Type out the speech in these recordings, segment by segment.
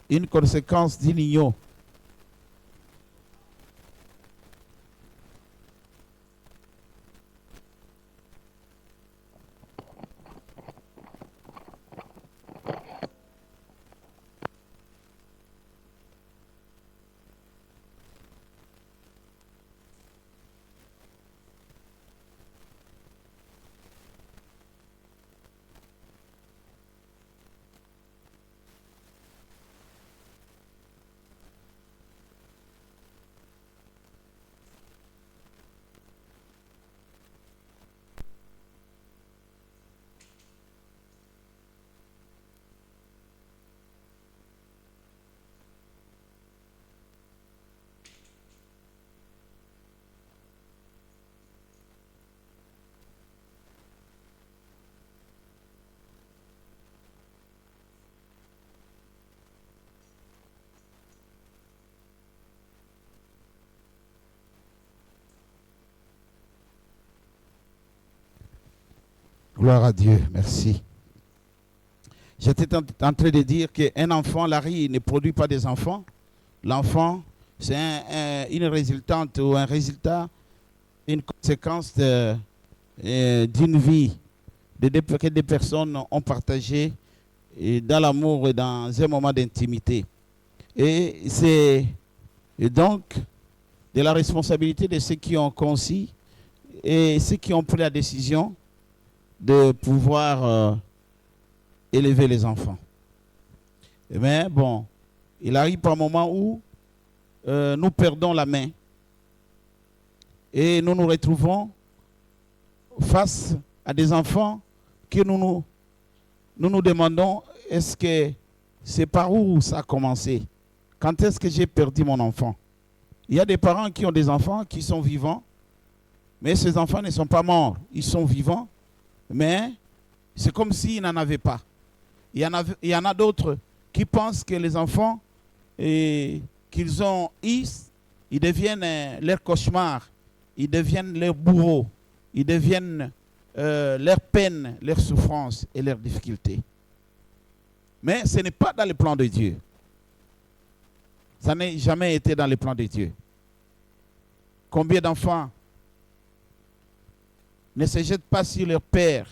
une conséquence d'une union. Gloire à Dieu, merci. J'étais en train de dire qu'un enfant, Larry, ne produit pas des enfants. L'enfant, c'est une résultante ou un résultat, une conséquence d'une vie que des personnes ont partagé dans l'amour et dans un moment d'intimité. Et c'est donc de la responsabilité de ceux qui ont conçu et ceux qui ont pris la décision de pouvoir élever les enfants. Mais bon, il arrive un moment où nous perdons la main et nous nous retrouvons face à des enfants que nous demandons, est-ce que c'est par où ça a commencé? Quand est-ce que j'ai perdu mon enfant? Il y a des parents qui ont des enfants qui sont vivants, mais ces enfants ne sont pas morts, ils sont vivants, mais c'est comme s'ils n'en avaient pas. Il y en a d'autres qui pensent que les enfants qu'ils ont eus, ils deviennent leur cauchemar, ils deviennent leur bourreau, ils deviennent leur peine, leur souffrance et leurs difficultés. Mais ce n'est pas dans le plan de Dieu. Ça n'a jamais été dans le plan de Dieu. Combien d'enfants ne se jettent pas sur leur père,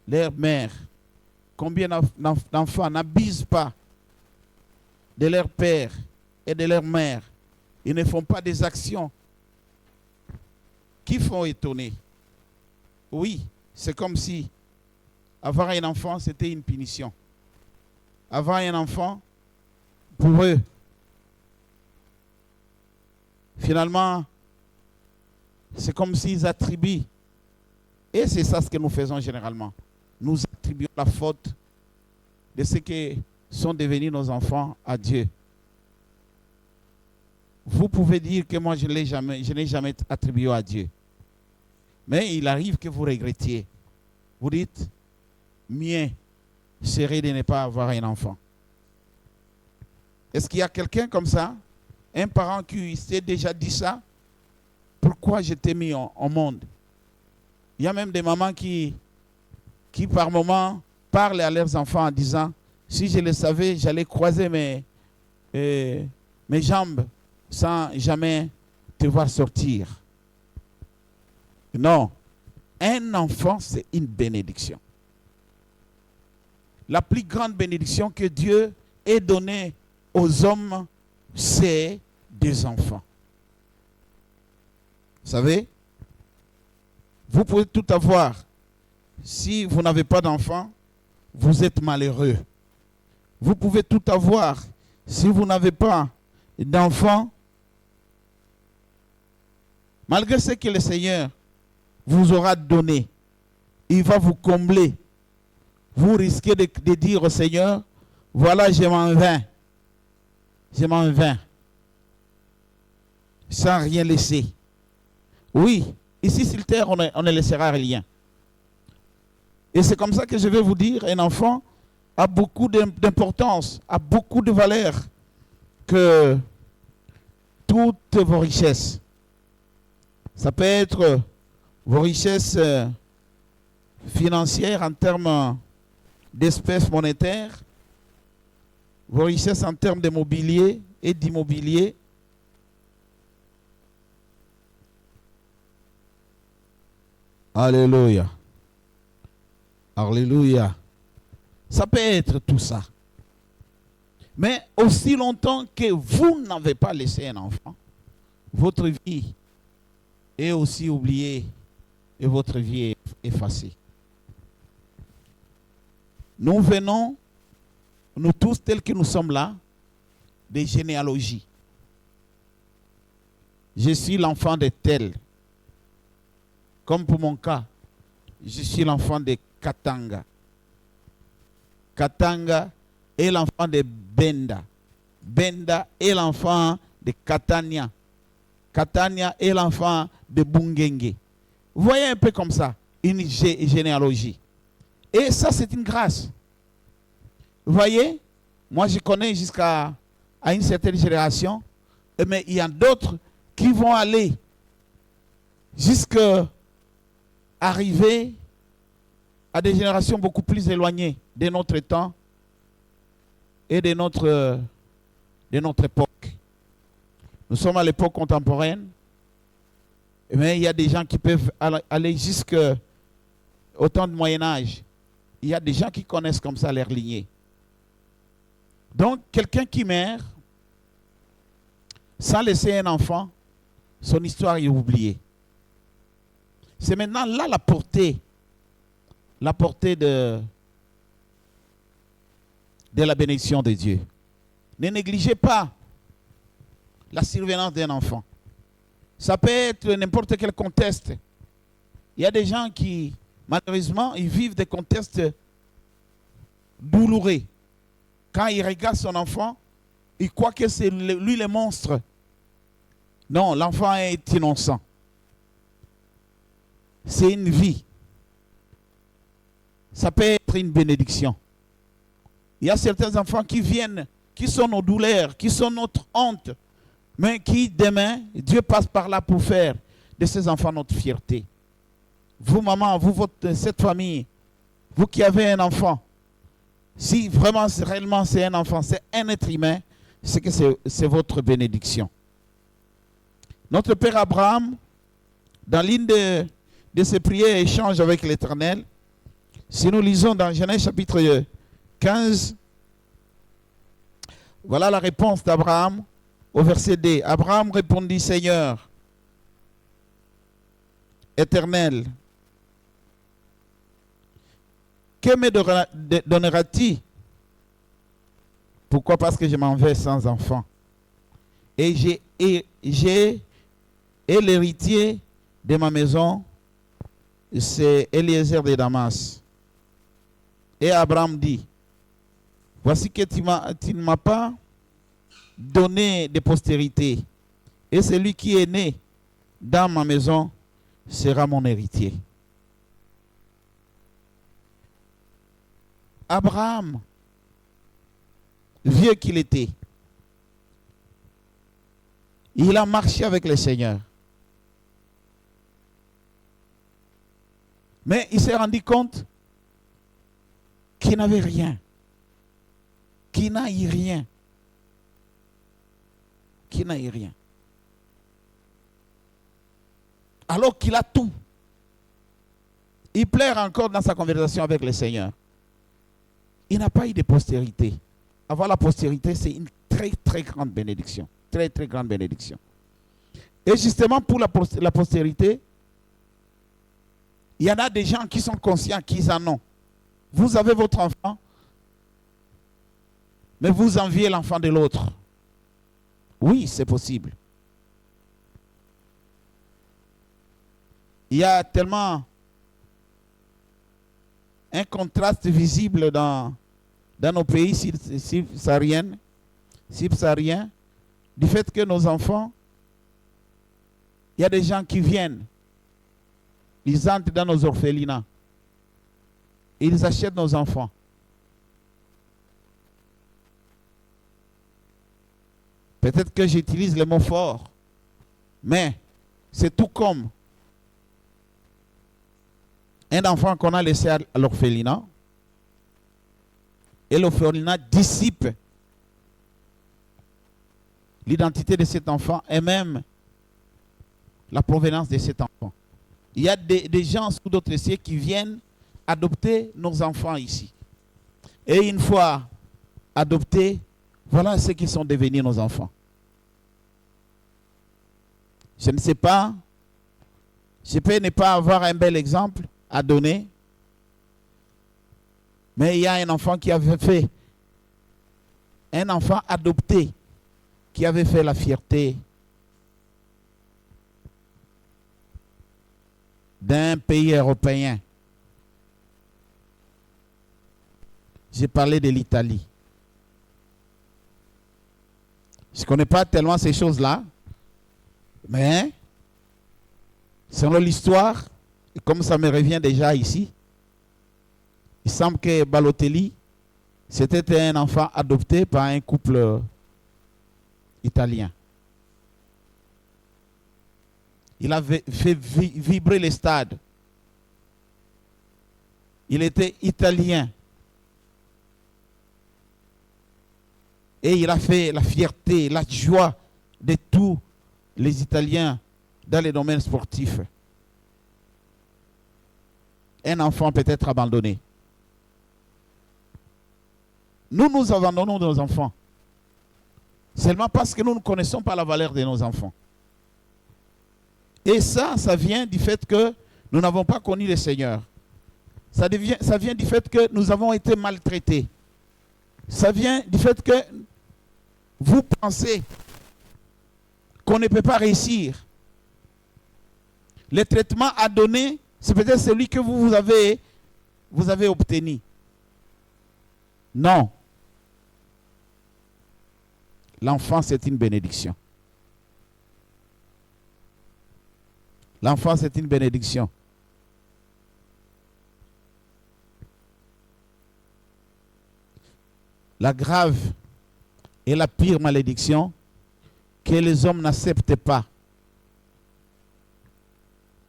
leur mère? Combien d'enfants n'abusent pas de leur père et de leur mère? Ils ne font pas des actions qui font étonner. Oui, c'est comme si avoir un enfant, c'était une punition. Avoir un enfant, pour eux, finalement, c'est comme s'ils attribuent, et c'est ça ce que nous faisons généralement, nous attribuons la faute de ce que sont devenus nos enfants à Dieu. Vous pouvez dire que moi je n'ai jamais attribué à Dieu. Mais il arrive que vous regrettiez. Vous dites, mieux serait de ne pas avoir un enfant. Est-ce qu'il y a quelqu'un comme ça, un parent qui s'est déjà dit ça? Pourquoi je t'ai mis au monde? Il y a même des mamans qui par moments parlent à leurs enfants en disant, si je le savais, j'allais croiser mes jambes sans jamais te voir sortir. Non, un enfant, c'est une bénédiction. La plus grande bénédiction que Dieu ait donnée aux hommes, c'est des enfants. Vous savez, vous pouvez tout avoir. Si vous n'avez pas d'enfant, vous êtes malheureux. Vous pouvez tout avoir. Si vous n'avez pas d'enfant, malgré ce que le Seigneur vous aura donné, il va vous combler. Vous risquez de dire au Seigneur, voilà, je m'en vais. Je m'en vais. Sans rien laisser. Oui, ici sur terre, on ne laissera rien. Et c'est comme ça que je vais vous dire, un enfant a beaucoup d'importance, a beaucoup de valeur que toutes vos richesses. Ça peut être vos richesses financières en termes d'espèces monétaires, vos richesses en termes de mobilier et d'immobilier. Alléluia. Alléluia. Ça peut être tout ça. Mais aussi longtemps que vous n'avez pas laissé un enfant, votre vie est aussi oubliée et votre vie est effacée. Nous venons, nous tous tels que nous sommes là, des généalogies. Je suis l'enfant de tel. Comme pour mon cas, je suis l'enfant de Katanga. Katanga est l'enfant de Benda. Benda est l'enfant de Katania. Katania est l'enfant de Bungenge. Vous voyez un peu comme ça, une généalogie. Et ça, c'est une grâce. Vous voyez, moi je connais jusqu'à une certaine génération, mais il y a d'autres qui vont aller jusqu'à arriver à des générations beaucoup plus éloignées de notre temps et de notre époque. Nous sommes à l'époque contemporaine, mais il y a des gens qui peuvent aller jusqu'au temps du Moyen-Âge. Il y a des gens qui connaissent comme ça leur lignée. Donc, quelqu'un qui meurt sans laisser un enfant, son histoire est oubliée. C'est maintenant là la portée de la bénédiction de Dieu. Ne négligez pas la surveillance d'un enfant. Ça peut être n'importe quel contexte. Il y a des gens qui, malheureusement, ils vivent des contextes douloureux. Quand il regarde son enfant, il croit que c'est lui le monstre. Non, l'enfant est innocent. C'est une vie. Ça peut être une bénédiction. Il y a certains enfants qui viennent, qui sont nos douleurs, qui sont notre honte, mais qui demain, Dieu passe par là pour faire de ces enfants notre fierté. Vous, maman, vous, cette famille, vous qui avez un enfant, si vraiment, réellement c'est un enfant, c'est un être humain, c'est que c'est votre bénédiction. Notre Père Abraham, dans l'une de ses prières et échanges avec l'Éternel, si nous lisons dans Genèse chapitre 15, voilà la réponse d'Abraham au verset 2. Abraham répondit, Seigneur, Éternel, que me donneras-tu? Pourquoi? Parce que je m'en vais sans enfant. Et j'ai l'héritier de ma maison, c'est Eliezer de Damas. Et Abraham dit, voici que tu ne m'as pas donné de postérité. Et celui qui est né dans ma maison sera mon héritier. Abraham, vieux qu'il était, il a marché avec le Seigneur. Mais il s'est rendu compte qu'il n'avait rien. Qu'il n'a eu rien. Qu'il n'a eu rien. Alors qu'il a tout. Il pleure encore dans sa conversation avec le Seigneur. Il n'a pas eu de postérité. Avoir la postérité, c'est une très, très grande bénédiction. Très, très grande bénédiction. Et justement, pour la postérité, il y en a des gens qui sont conscients qu'ils en ont. Vous avez votre enfant, mais vous enviez l'enfant de l'autre. Oui, c'est possible. Il y a tellement un contraste visible dans nos pays subsahariens, du fait que nos enfants, il y a des gens qui viennent, ils entrent dans nos orphelinats, ils achètent nos enfants. Peut-être que j'utilise le mot fort, mais c'est tout comme un enfant qu'on a laissé à l'orphelinat, et l'orphelinat dissipe l'identité de cet enfant et même la provenance de cet enfant. Il y a des gens sous d'autres cieux qui viennent adopter nos enfants ici. Et une fois adoptés, voilà ce qu'ils sont devenus nos enfants. Je ne sais pas, je peux ne pas avoir un bel exemple à donner, mais il y a un enfant qui avait fait, un enfant adopté, qui avait fait la fierté d'un pays européen. J'ai parlé de l'Italie. Je ne connais pas tellement ces choses-là, mais selon l'histoire, et comme ça me revient déjà ici, il semble que Balotelli, c'était un enfant adopté par un couple italien. Il avait fait vibrer les stades. Il était italien. Et il a fait la fierté, la joie de tous les Italiens dans les domaines sportifs. Un enfant peut être abandonné. Nous abandonnons nos enfants. Seulement parce que nous ne connaissons pas la valeur de nos enfants. Et ça vient du fait que nous n'avons pas connu le Seigneur. Ça vient du fait que nous avons été maltraités. Ça vient du fait que vous pensez qu'on ne peut pas réussir. Le traitement à donner, c'est peut-être celui que vous avez obtenu. Non. L'enfant, c'est une bénédiction. L'enfant, c'est une bénédiction. La grave et la pire malédiction que les hommes n'acceptent pas.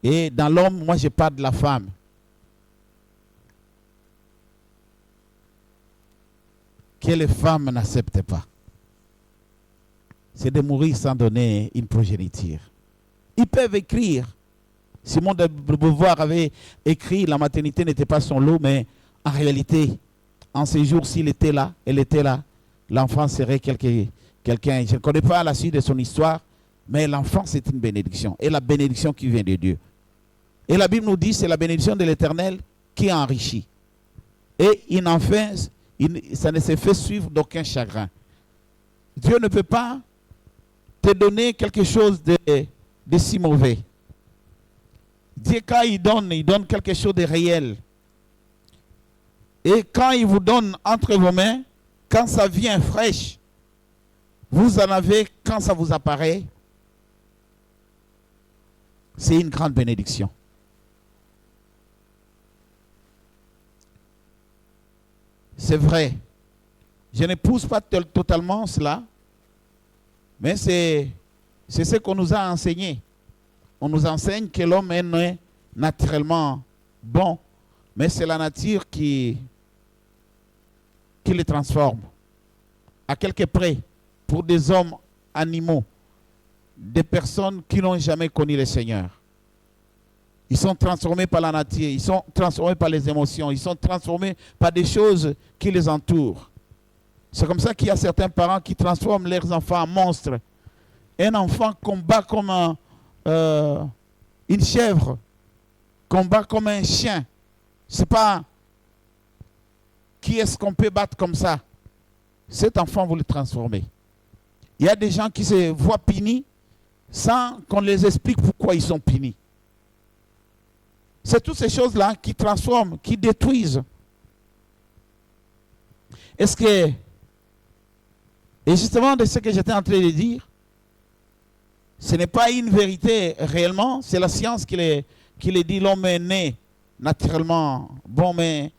Et dans l'homme, moi je parle de la femme. Que les femmes n'acceptent pas. C'est de mourir sans donner une progéniture. Ils peuvent écrire. Simone de Beauvoir avait écrit, la maternité n'était pas son lot, mais en réalité, en ces jours, s'il était là, elle était là, l'enfant serait quelqu'un. Je ne connais pas la suite de son histoire, mais l'enfant, c'est une bénédiction. Et la bénédiction qui vient de Dieu. Et la Bible nous dit, c'est la bénédiction de l'Éternel qui enrichit. Et ça ne se fait suivre d'aucun chagrin. Dieu ne peut pas te donner quelque chose de si mauvais. Dieu, quand il donne quelque chose de réel. Et quand il vous donne entre vos mains, quand ça vient fraîche, vous en avez quand ça vous apparaît. C'est une grande bénédiction. C'est vrai. Je ne pousse pas totalement cela, mais c'est ce qu'on nous a enseigné. On nous enseigne que l'homme est né naturellement bon, mais c'est la nature qui le transforme. À quelque près, pour des hommes animaux, des personnes qui n'ont jamais connu le Seigneur. Ils sont transformés par la nature, ils sont transformés par les émotions, ils sont transformés par des choses qui les entourent. C'est comme ça qu'il y a certains parents qui transforment leurs enfants en monstres. Un enfant combat comme une chèvre, combat comme un chien. C'est pas qui est-ce qu'on peut battre comme ça. Cet enfant, vous le transformez. Il y a des gens qui se voient punis sans qu'on les explique pourquoi ils sont punis. C'est toutes ces choses-là qui transforment, qui détruisent. Est-ce que, et justement de ce que j'étais en train de dire, ce n'est pas une vérité réellement, c'est la science qui le dit, l'homme est né naturellement bon, mais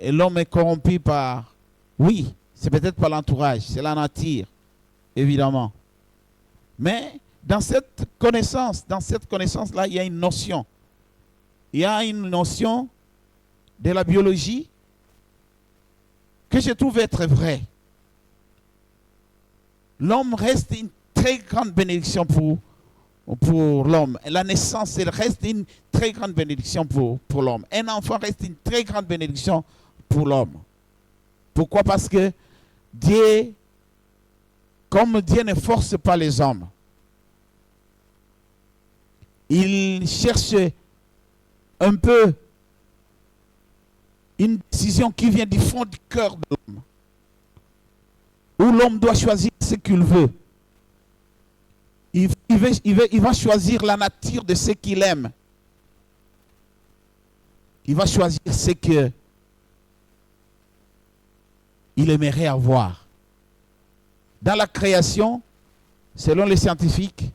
l'homme est corrompu par, oui, c'est peut-être pas l'entourage, c'est la nature, évidemment. Mais dans cette connaissance-là, il y a une notion. Il y a une notion de la biologie que je trouve être vraie. L'homme reste une très très grande bénédiction pour l'homme. La naissance reste une très grande bénédiction pour l'homme. Un enfant reste une très grande bénédiction pour l'homme. Pourquoi? Parce que Dieu, comme Dieu ne force pas les hommes, il cherche un peu une décision qui vient du fond du cœur de l'homme, où l'homme doit choisir ce qu'il veut. Il va choisir la nature de ce qu'il aime. Il va choisir ce qu'il aimerait avoir. Dans la création, selon les scientifiques,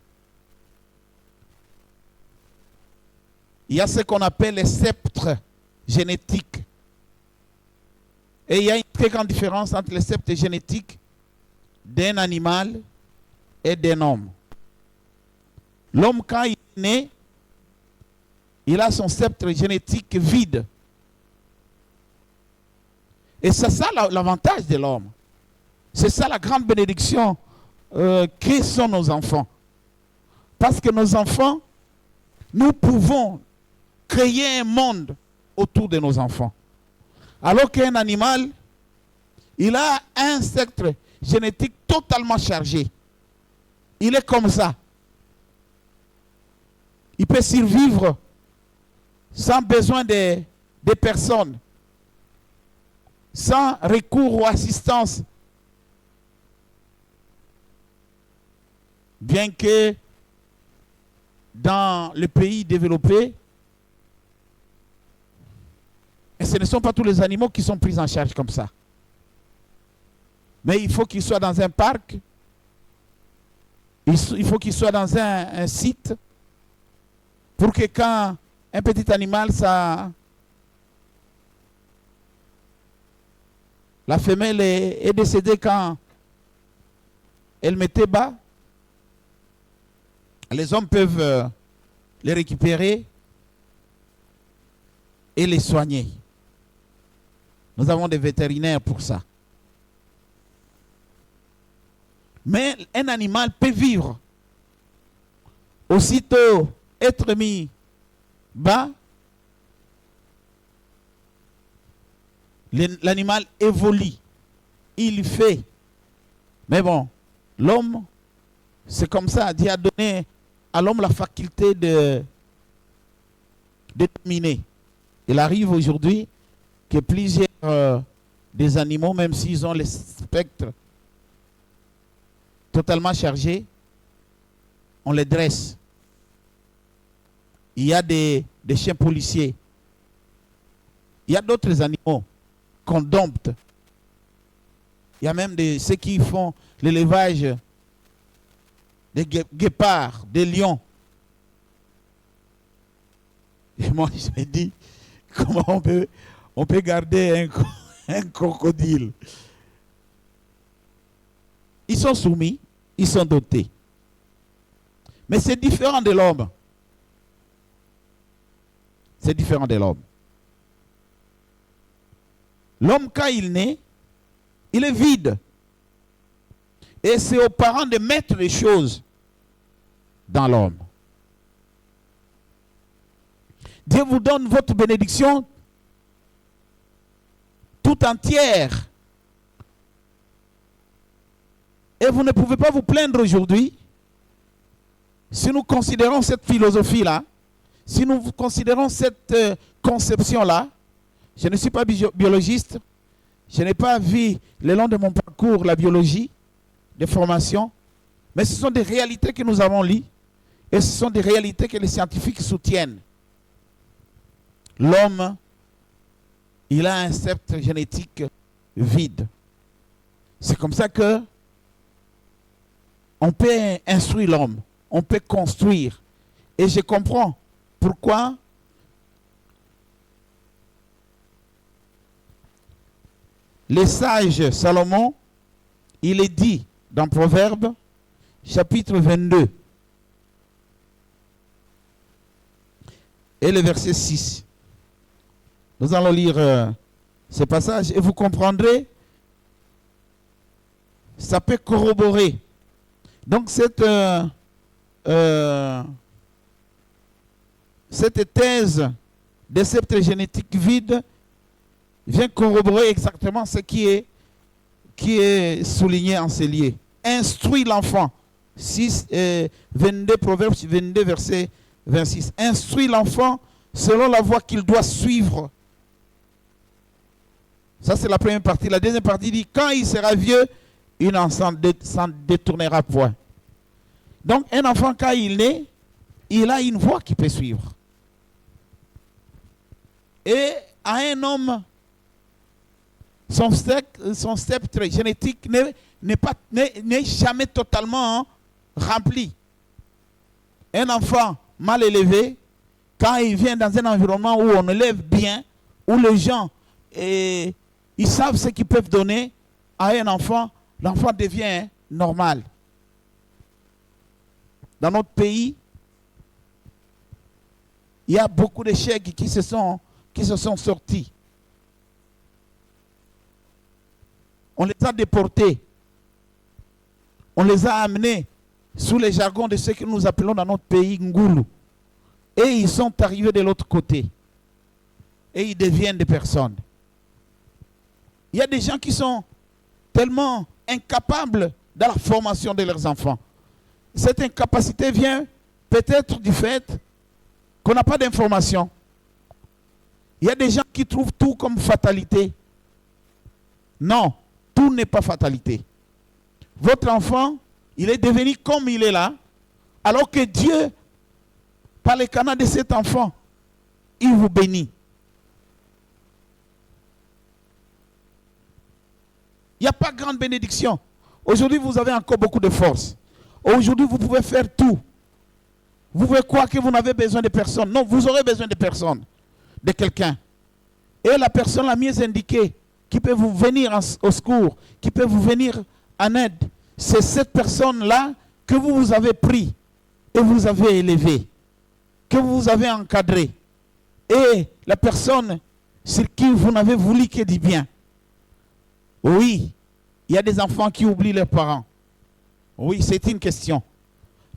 il y a ce qu'on appelle les sceptres génétiques. Et il y a une très grande différence entre les sceptres génétiques d'un animal et d'un homme. L'homme, quand il est né, il a son sceptre génétique vide. Et c'est ça l'avantage de l'homme. C'est ça la grande bénédiction que sont nos enfants. Parce que nos enfants, nous pouvons créer un monde autour de nos enfants. Alors qu'un animal, il a un sceptre génétique totalement chargé. Il est comme ça. Il peut survivre sans besoin de personnes, sans recours aux assistances. Bien que dans les pays développés, et ce ne sont pas tous les animaux qui sont pris en charge comme ça. Mais il faut qu'ils soient dans un parc, il faut qu'ils soient dans un site, pour que quand un petit animal, la femelle est décédée quand elle mettait bas, les hommes peuvent les récupérer et les soigner. Nous avons des vétérinaires pour ça. Mais un animal peut vivre. Aussitôt être mis bas, l'animal évolue. Il fait. Mais bon, l'homme, c'est comme ça. Dieu a donné à l'homme la faculté de dominer. Il arrive aujourd'hui que plusieurs des animaux, même s'ils ont les spectres totalement chargés, on les dresse. Il y a des chiens policiers. Il y a d'autres animaux qu'on dompte. Il y a même ceux qui font l'élevage des guépards, des lions. Et moi, je me dis, comment on peut garder un crocodile? Ils sont soumis, ils sont dotés. Mais c'est différent de l'homme. C'est différent de l'homme. L'homme, quand il naît, il est vide. Et c'est aux parents de mettre les choses dans l'homme. Dieu vous donne votre bénédiction tout entière. Et vous ne pouvez pas vous plaindre aujourd'hui si nous considérons cette philosophie-là, si nous considérons cette conception-là. Je ne suis pas biologiste, je n'ai pas vu le long de mon parcours la biologie de formation, mais ce sont des réalités que nous avons lues et ce sont des réalités que les scientifiques soutiennent. L'homme, il a un sceptre génétique vide. C'est comme ça que on peut instruire l'homme, on peut construire. Et je comprends pourquoi le sage Salomon, il est dit dans Proverbes, chapitre 22, et le verset 6. Nous allons lire ce passage et vous comprendrez, ça peut corroborer Donc cette thèse des sceptres génétiques vides vient corroborer exactement ce qui est souligné en ces lieux. Instruis l'enfant. 22 Proverbes 22, verset 26. Instruis l'enfant selon la voie qu'il doit suivre. Ça, c'est la première partie. La deuxième partie dit, quand il sera vieux, il n'en s'en détournera point. Donc, un enfant, quand il naît, il a une voie qu'il peut suivre. Et à un homme, son sceptre génétique n'est jamais totalement rempli. Un enfant mal élevé, quand il vient dans un environnement où on élève bien, où les gens ils savent ce qu'ils peuvent donner à un enfant, l'enfant devient normal. Dans notre pays, il y a beaucoup d'échecs qui se sont sortis. On les a déportés. On les a amenés sous les jargons de ce que nous appelons dans notre pays Ngoulou. Et ils sont arrivés de l'autre côté. Et ils deviennent des personnes. Il y a des gens qui sont tellement incapables dans la formation de leurs enfants. Cette incapacité vient peut-être du fait qu'on n'a pas d'information. Il y a des gens qui trouvent tout comme fatalité. Non, tout n'est pas fatalité. Votre enfant, il est devenu comme il est là, alors que Dieu, par le canal de cet enfant, il vous bénit. Il n'y a pas grande bénédiction. Aujourd'hui, vous avez encore beaucoup de force. Aujourd'hui, vous pouvez faire tout. Vous pouvez croire que vous n'avez besoin de personne. Non, vous aurez besoin de personne, de quelqu'un. Et la personne la mieux indiquée, qui peut vous venir au secours, qui peut vous venir en aide, c'est cette personne-là que vous avez pris et vous avez élevé, que vous avez encadré. Et la personne sur qui vous n'avez voulu que du bien. Oui, il y a des enfants qui oublient leurs parents. Oui, c'est une question.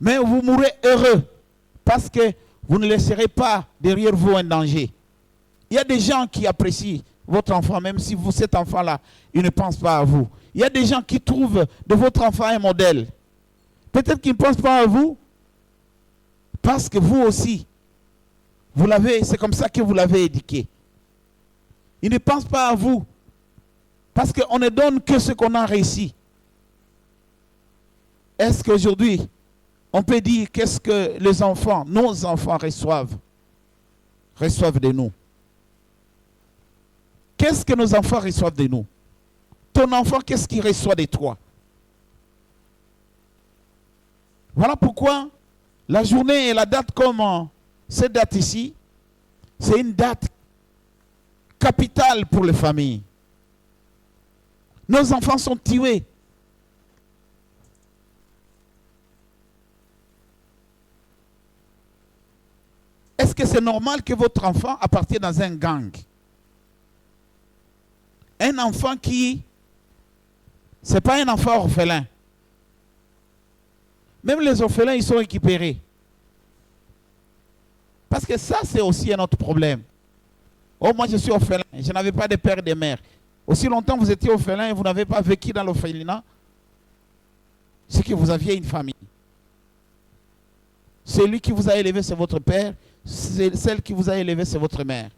Mais vous mourrez heureux parce que vous ne laisserez pas derrière vous un danger. Il y a des gens qui apprécient votre enfant, même si cet enfant-là, il ne pense pas à vous. Il y a des gens qui trouvent de votre enfant un modèle. Peut-être qu'ils ne pensent pas à vous parce que vous aussi, c'est comme ça que vous l'avez éduqué. Ils ne pensent pas à vous parce qu'on ne donne que ce qu'on a réussi. Est-ce qu'aujourd'hui, on peut dire qu'est-ce que les enfants, nos enfants reçoivent de nous? Qu'est-ce que nos enfants reçoivent de nous? Ton enfant, qu'est-ce qu'il reçoit de toi? Voilà pourquoi la journée et la date comme cette date ici, c'est une date capitale pour les familles. Nos enfants sont tués. Est-ce que c'est normal que votre enfant appartienne dans un gang? Un enfant ce n'est pas un enfant orphelin. Même les orphelins, ils sont récupérés. Parce que ça, c'est aussi un autre problème. Oh, moi, je suis orphelin. Je n'avais pas de père et de mère. Aussi longtemps que vous étiez orphelin et vous n'avez pas vécu dans l'orphelinat, c'est que vous aviez une famille. Celui qui vous a élevé, c'est votre père. Celle qui vous a élevé, c'est votre mère.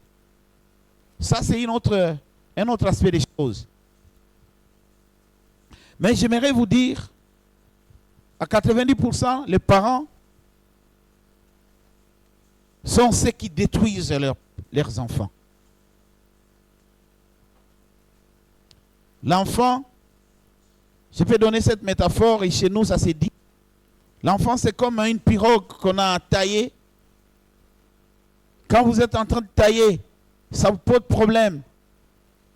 Ça, c'est un autre aspect des choses. Mais j'aimerais vous dire, à 90%, les parents sont ceux qui détruisent leurs enfants. L'enfant, je peux donner cette métaphore, et chez nous, ça s'est dit. L'enfant, c'est comme une pirogue qu'on a taillée. Quand vous êtes en train de tailler, ça vous pose problème.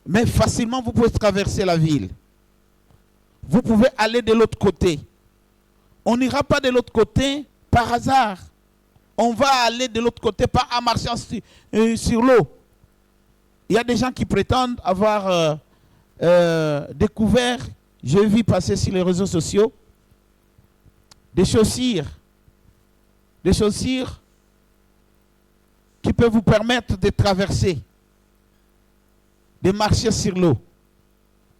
Mais facilement, vous pouvez traverser la ville. Vous pouvez aller de l'autre côté. On n'ira pas de l'autre côté par hasard. On va aller de l'autre côté pas en marchant sur l'eau. Il y a des gens qui prétendent avoir découvert, j'ai vu passer sur les réseaux sociaux, des chaussures qui peuvent vous permettre de traverser, de marcher sur l'eau.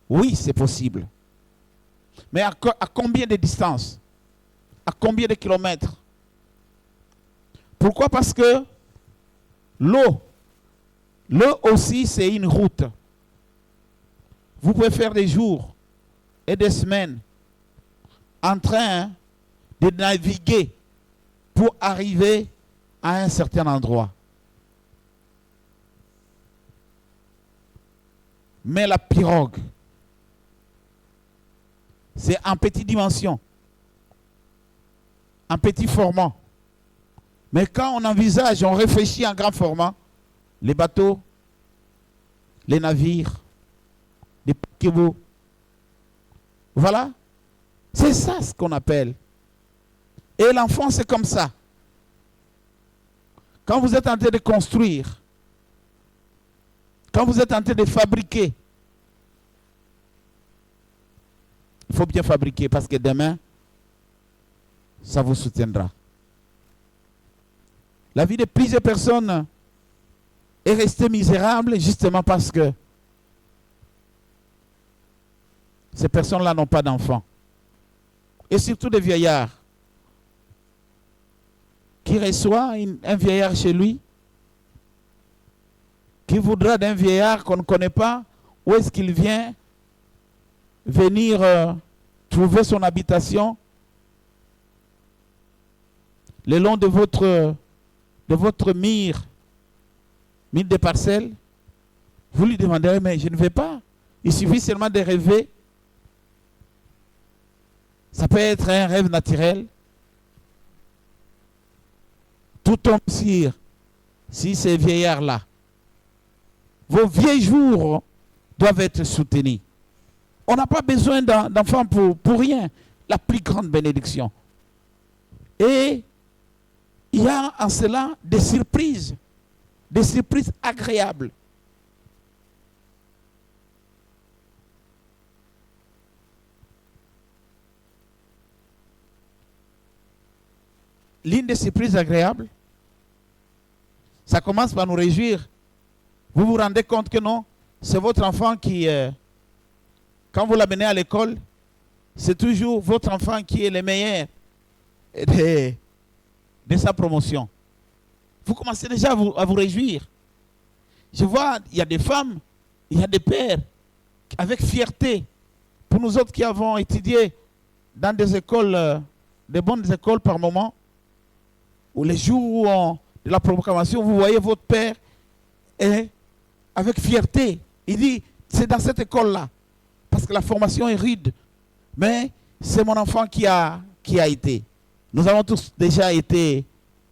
Oui, c'est possible. Mais à combien de distance? À combien de kilomètres? Pourquoi? Parce que l'eau aussi, c'est une route. Vous pouvez faire des jours et des semaines en train de naviguer pour arriver à un certain endroit. Mais la pirogue, c'est en petite dimension, en petit format. Mais quand on envisage, on réfléchit en grand format, les bateaux, les navires, les paquebots, voilà, c'est ça ce qu'on appelle. Et l'enfant, c'est comme ça. Quand vous êtes en train de construire, quand vous êtes en train de fabriquer, il faut bien fabriquer parce que demain, ça vous soutiendra. La vie de plusieurs personnes est restée misérable justement parce que ces personnes-là n'ont pas d'enfants. Et surtout des vieillards qui reçoit un vieillard chez lui, qui voudra d'un vieillard qu'on ne connaît pas, où est-ce qu'il vient venir trouver son habitation le long de votre mire de parcelles. Vous lui demanderez, mais je ne vais pas. Il suffit seulement de rêver. Ça peut être un rêve naturel. Tout tombe sur si ces vieillards-là. Vos vieux jours doivent être soutenus. On n'a pas besoin d'enfants pour rien. La plus grande bénédiction. Et il y a en cela des surprises agréables. L'une des surprises agréables, ça commence par nous réjouir. Vous vous rendez compte que non, c'est votre enfant qui, quand vous l'amenez à l'école, c'est toujours votre enfant qui est le meilleur de sa promotion. Vous commencez déjà à vous réjouir. Je vois, il y a des femmes, il y a des pères, avec fierté. Pour nous autres qui avons étudié dans des écoles, des bonnes écoles par moment, où les jours de la proclamation, vous voyez votre père et avec fierté. Il dit, c'est dans cette école-là, parce que la formation est rude. Mais c'est mon enfant qui a été. Nous avons tous déjà été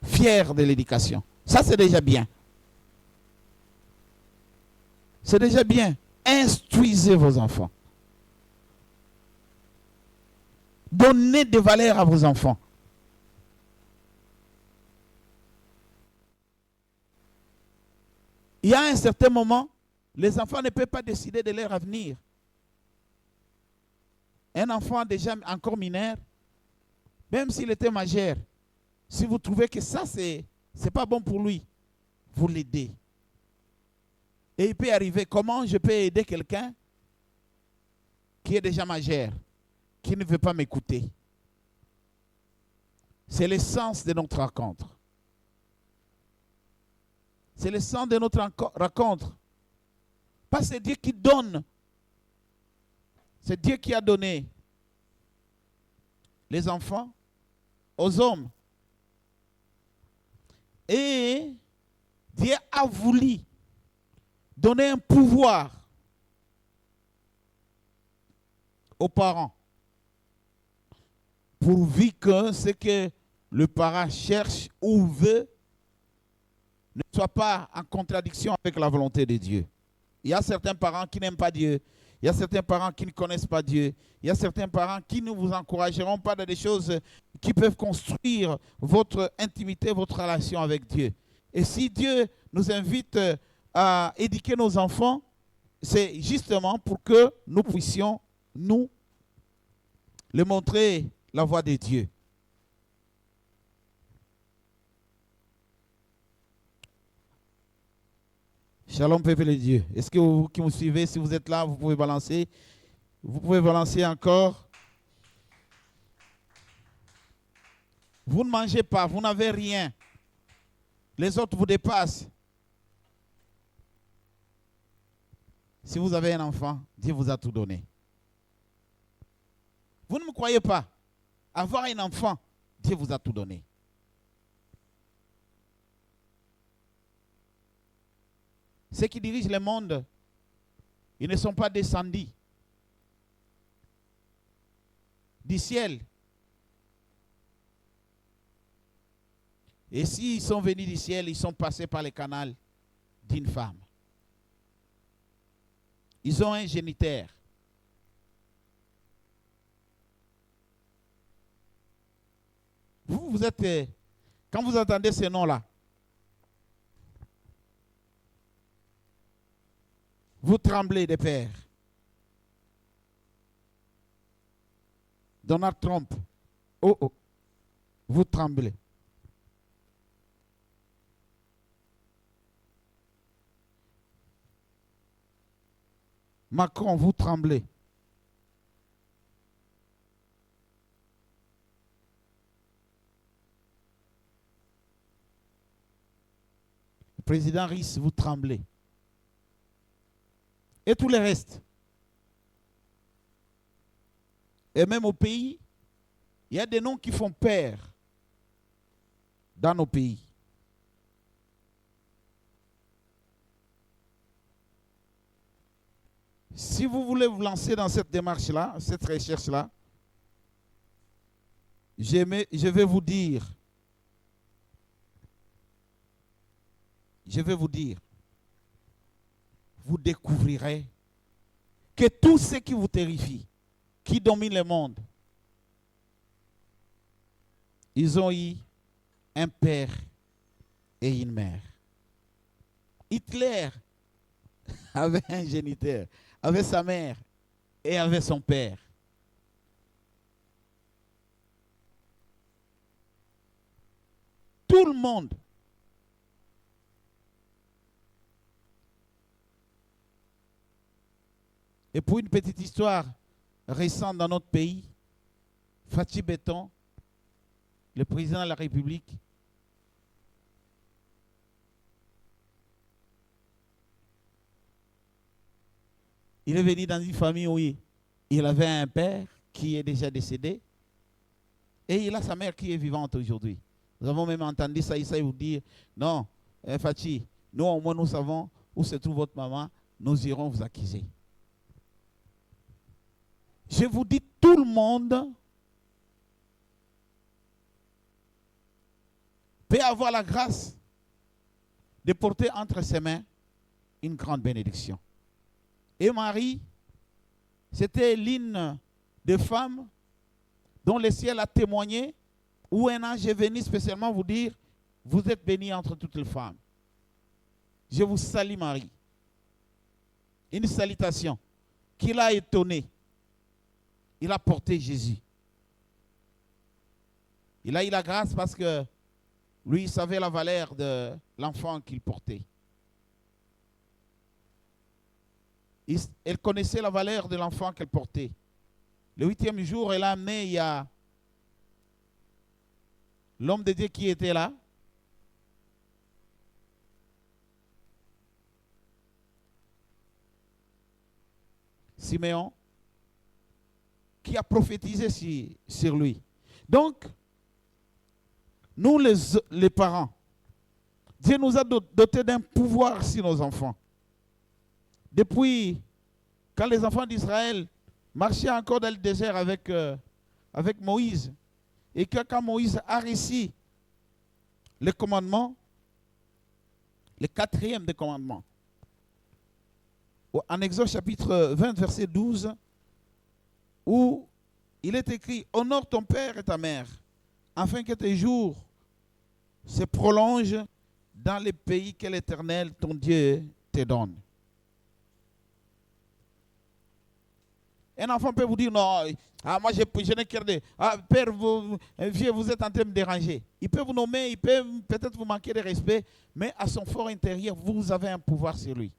fiers de l'éducation. Ça, c'est déjà bien. C'est déjà bien. Instruisez vos enfants. Donnez des valeurs à vos enfants. Il y a un certain moment, les enfants ne peuvent pas décider de leur avenir. Un enfant déjà encore mineur, même s'il était majeur, si vous trouvez que ça, c'est pas bon pour lui, vous l'aidez. Et il peut arriver, comment je peux aider quelqu'un qui est déjà majeur, qui ne veut pas m'écouter? C'est l'essence de notre rencontre. C'est l'essence de notre rencontre. Pas c'est Dieu qui donne. C'est Dieu qui a donné les enfants aux hommes. Et Dieu a voulu donner un pouvoir aux parents, pourvu que ce que le parent cherche ou veut ne soit pas en contradiction avec la volonté de Dieu. Il y a certains parents qui n'aiment pas Dieu. Il y a certains parents qui ne connaissent pas Dieu. Il y a certains parents qui ne vous encourageront pas dans des choses qui peuvent construire votre intimité, votre relation avec Dieu. Et si Dieu nous invite à éduquer nos enfants, c'est justement pour que nous puissions, nous, leur montrer la voie de Dieu. Shalom, peuple de Dieu. Est-ce que vous qui me suivez, si vous êtes là, vous pouvez balancer? Vous pouvez balancer encore. Vous ne mangez pas, vous n'avez rien. Les autres vous dépassent. Si vous avez un enfant, Dieu vous a tout donné. Vous ne me croyez pas? Avoir un enfant, Dieu vous a tout donné. Ceux qui dirigent le monde, ils ne sont pas descendus du ciel. Et s'ils sont venus du ciel, ils sont passés par le canal d'une femme. Ils ont un géniteur. Vous êtes, quand vous entendez ces noms-là, vous tremblez de peur. Donald Trump, oh, vous tremblez. Macron, vous tremblez. Le président Riss, vous tremblez. Et tout le reste. Et même au pays, il y a des noms qui font peur dans nos pays. Si vous voulez vous lancer dans cette démarche-là, cette recherche-là, je vais vous dire, vous découvrirez que tout ce qui vous terrifie, qui domine le monde, ils ont eu un père et une mère. Hitler avait un géniteur, avait sa mère et avait son père. Tout le monde. Et pour une petite histoire récente dans notre pays, Fatih Béton, le président de la République, il est venu dans une famille où il avait un père qui est déjà décédé et il a sa mère qui est vivante aujourd'hui. Nous avons même entendu ça vous dire, non, Fatih, nous au moins nous savons où se trouve votre maman, nous irons vous accuser. Je vous dis, tout le monde peut avoir la grâce de porter entre ses mains une grande bénédiction. Et Marie, c'était l'une des femmes dont le ciel a témoigné, où un ange est venu spécialement vous dire, vous êtes bénie entre toutes les femmes. Je vous salue Marie. Une salutation qui l'a étonné. Il a porté Jésus. Il a eu la grâce parce que lui, il savait la valeur de l'enfant qu'il portait. Elle connaissait la valeur de l'enfant qu'elle portait. Le 8e jour, elle a amené, il y a l'homme de Dieu qui était là. Siméon, qui a prophétisé sur lui. Donc, nous les parents, Dieu nous a dotés d'un pouvoir sur nos enfants. Depuis quand les enfants d'Israël marchaient encore dans le désert avec Moïse, et que quand Moïse a réussi le commandement, le 4e des commandements, en Exode chapitre 20, verset 12, où il est écrit « Honore ton père et ta mère, afin que tes jours se prolongent dans les pays que l'Éternel, ton Dieu, te donne. » Un enfant peut vous dire non, moi je n'ai qu'à dire, père, vieux, vous êtes en train de me déranger. Il peut vous nommer, il peut peut-être vous manquer de respect, mais à son fort intérieur, vous avez un pouvoir sur lui.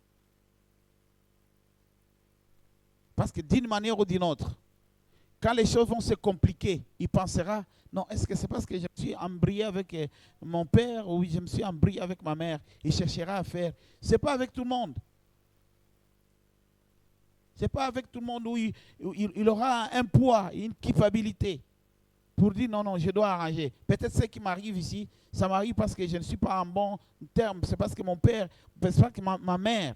Parce que d'une manière ou d'une autre, quand les choses vont se compliquer, il pensera, non, est-ce que c'est parce que je me suis embrouillé avec mon père ou je me suis embrouillé avec ma mère? Il cherchera à faire. Ce n'est pas avec tout le monde. Ce n'est pas avec tout le monde où il aura un poids, une culpabilité pour dire non, je dois arranger. Peut-être ce qui m'arrive ici, ça m'arrive parce que je ne suis pas en bon terme. C'est parce que mon père, c'est parce que ma mère.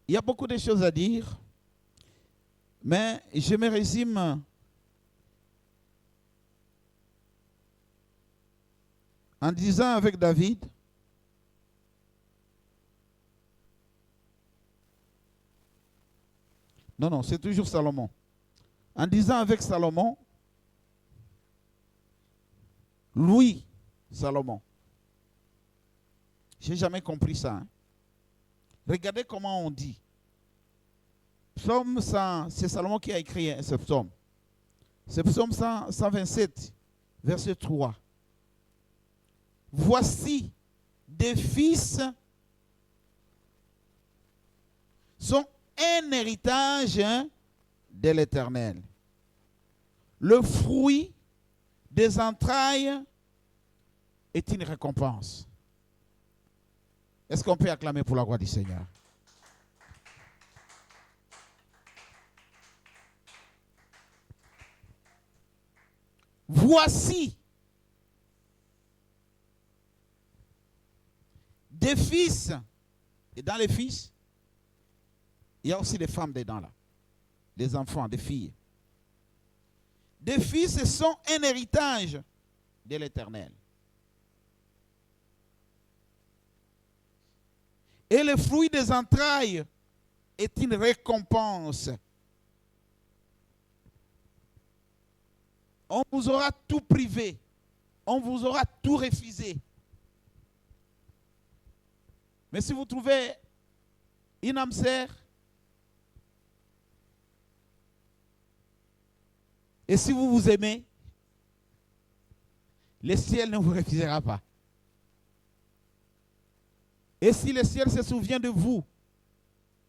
Il y a beaucoup de choses à dire, mais je me résume en disant avec David, non, c'est toujours Salomon. En disant avec Salomon, Louis Salomon. Je n'ai jamais compris ça. Hein. Regardez comment on dit. Psaume 100, c'est Salomon qui a écrit ce psaume. C'est psaume 127, verset 3. Voici des fils sont un héritage de l'Éternel. Le fruit des entrailles est une récompense. Est-ce qu'on peut acclamer pour la gloire du Seigneur? Voici des fils. Et dans les fils, il y a aussi des femmes dedans là. Des enfants, des filles. Des fils sont un héritage de l'Éternel. Et le fruit des entrailles est une récompense. On vous aura tout privé. On vous aura tout refusé. Mais si vous trouvez une âme sœur, et si vous vous aimez, le ciel ne vous refusera pas. Et si le ciel se souvient de vous,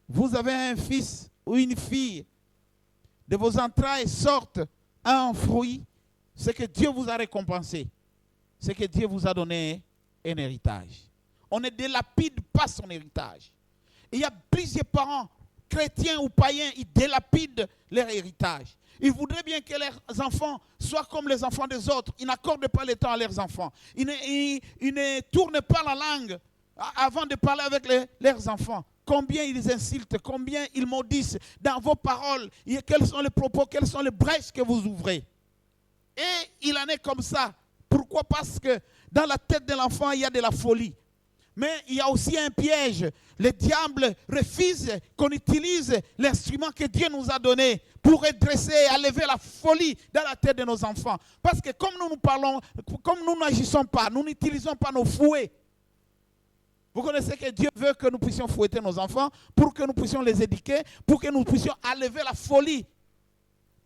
vous avez un fils ou une fille, de vos entrailles sortent un fruit, c'est que Dieu vous a récompensé. C'est que Dieu vous a donné un héritage. On ne délapide pas son héritage. Il y a plusieurs parents, chrétiens ou païens, ils délapident leur héritage. Ils voudraient bien que leurs enfants soient comme les enfants des autres. Ils n'accordent pas le temps à leurs enfants. Ils ne tournent pas la langue avant de parler avec leurs enfants. Combien ils insultent, combien ils maudissent dans vos paroles. Quels sont les propos, quelles sont les brèches que vous ouvrez. Et il en est comme ça. Pourquoi? Parce que dans la tête de l'enfant, il y a de la folie. Mais il y a aussi un piège. Le diable refuse qu'on utilise l'instrument que Dieu nous a donné pour redresser, à lever la folie dans la tête de nos enfants. Parce que comme nous parlons, comme nous n'agissons pas, nous n'utilisons pas nos fouets. Vous connaissez que Dieu veut que nous puissions fouetter nos enfants pour que nous puissions les éduquer, pour que nous puissions enlever la folie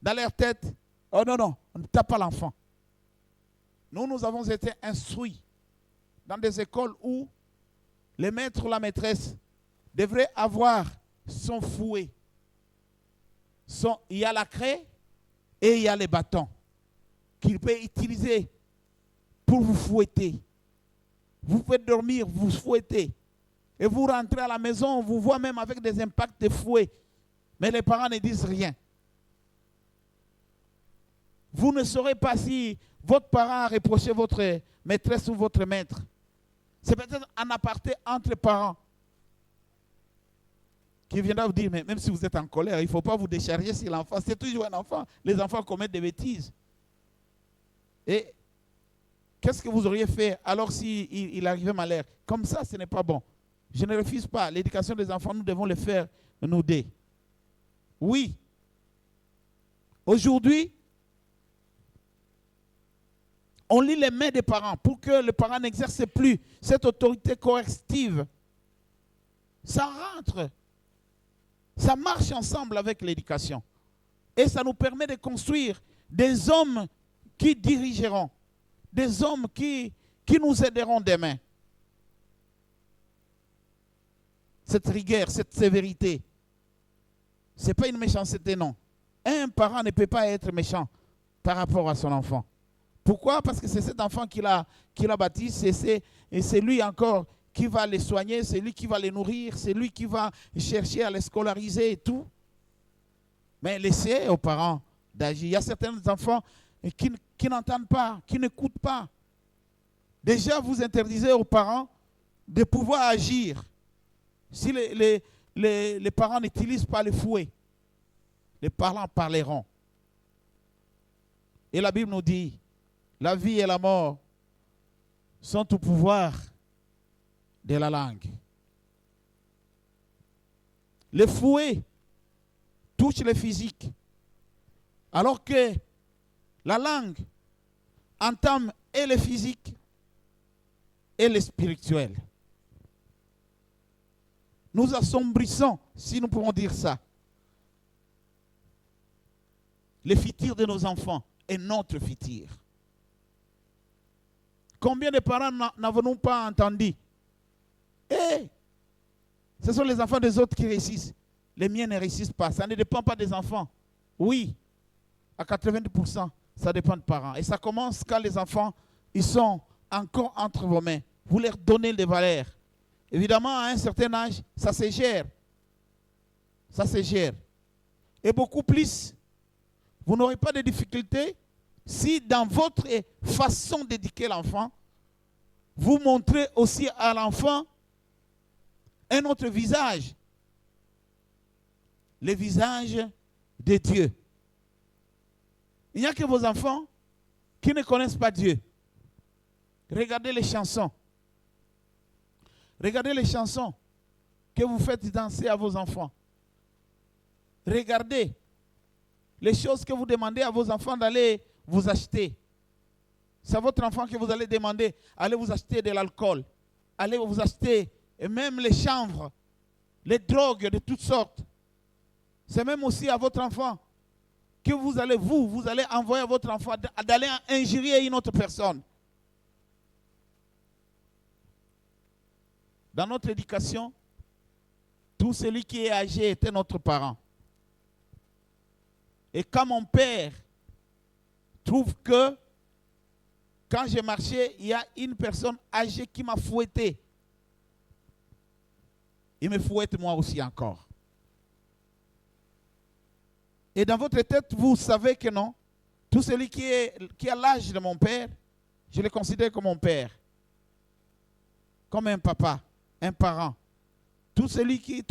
dans leur tête. Oh non, on ne tape pas l'enfant. Nous avons été instruits dans des écoles où le maître ou la maîtresse devrait avoir son fouet. Il y a la craie et il y a les bâtons qu'il peut utiliser pour vous fouetter. Vous pouvez dormir, vous fouettez. Et vous rentrez à la maison, on vous voit même avec des impacts de fouet. Mais les parents ne disent rien. Vous ne saurez pas si votre parent a reproché votre maîtresse ou votre maître. C'est peut-être un aparté entre parents qui viendra vous dire, mais même si vous êtes en colère, il ne faut pas vous décharger sur l'enfant. C'est toujours un enfant. Les enfants commettent des bêtises. Et qu'est-ce que vous auriez fait alors s'il arrivait malheur? Comme ça, ce n'est pas bon. Je ne refuse pas. L'éducation des enfants, nous devons le faire, nous deux. Oui. Aujourd'hui, On lie les mains des parents pour que le parent n'exerce plus cette autorité coercitive. Ça rentre. Ça marche ensemble avec l'éducation. Et ça nous permet de construire des hommes qui dirigeront, des hommes qui nous aideront demain. Cette rigueur, cette sévérité, ce n'est pas une méchanceté, non. Un parent ne peut pas être méchant par rapport à son enfant. Pourquoi? Parce que c'est cet enfant qui l'a bâti, et c'est lui encore qui va les soigner, c'est lui qui va les nourrir, c'est lui qui va chercher à les scolariser et tout. Mais laissez aux parents d'agir. Il y a certains enfants qui n'entendent pas, qui n'écoutent pas. Déjà, vous interdisez aux parents de pouvoir agir. Si les parents n'utilisent pas le fouet, les parents parleront. Et la Bible nous dit, la vie et la mort sont au pouvoir de la langue. Le fouet touche le physique, alors que la langue entame et le physique et le spirituel. Nous assombrissons, si nous pouvons dire ça, le futur de nos enfants est notre futur. Combien de parents n'avons-nous pas entendu? Et ce sont les enfants des autres qui réussissent. Les miens ne réussissent pas. Ça ne dépend pas des enfants. Oui, à 90%, ça dépend des parents. Et ça commence quand les enfants, ils sont encore entre vos mains. Vous leur donnez des valeurs. Évidemment, à un certain âge, ça se gère. Ça se gère. Et beaucoup plus, vous n'aurez pas de difficultés si dans votre façon d'éduquer l'enfant, vous montrez aussi à l'enfant un autre visage. Le visage de Dieu. Il n'y a que vos enfants qui ne connaissent pas Dieu. Regardez les chansons. Regardez les chansons que vous faites danser à vos enfants. Regardez les choses que vous demandez à vos enfants d'aller vous acheter. C'est à votre enfant que vous allez demander, allez vous acheter de l'alcool, allez vous acheter et même les chanvres, les drogues de toutes sortes. C'est même aussi à votre enfant que vous allez envoyer à votre enfant d'aller injurier une autre personne. Dans notre éducation, tout celui qui est âgé était notre parent. Et quand mon père trouve que quand j'ai marché, il y a une personne âgée qui m'a fouetté, il me fouette moi aussi encore. Et dans votre tête, vous savez que non. Tout celui qui a l'âge de mon père, je le considère comme mon père. Comme un papa, un parent. Toute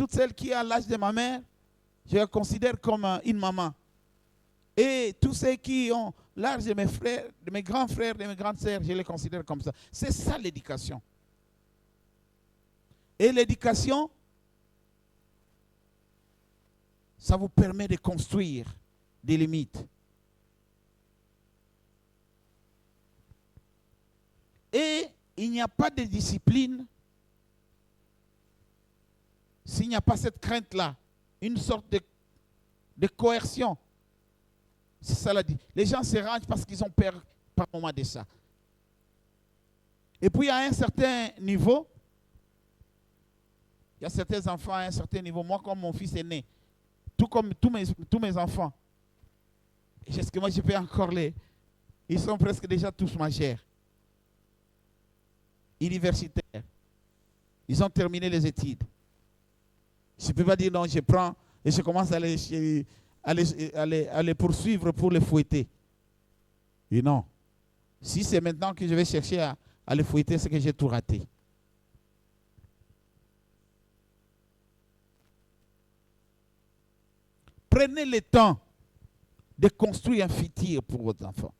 celle qui a l'âge de ma mère, je le considère comme une maman. Et tous ceux qui ont l'âge de mes frères, de mes grands frères, de mes grandes sœurs, je les considère comme ça. C'est ça l'éducation. Et l'éducation, ça vous permet de construire des limites. Et il n'y a pas de discipline s'il n'y a pas cette crainte-là, une sorte de coercion. C'est ça la dit. Les gens se rangent parce qu'ils ont peur par moment de ça. Et puis à un certain niveau, il y a certains enfants à un certain niveau. Moi, comme mon fils est né, tout comme tous mes enfants, est-ce que moi je peux encore ils sont presque déjà tous majeurs, universitaires. Ils ont terminé les études. Je ne peux pas dire non, je prends et je commence à les poursuivre pour les fouetter. Et non. Si c'est maintenant que je vais chercher à les fouetter, c'est que j'ai tout raté. Prenez le temps de construire un futur pour vos enfants.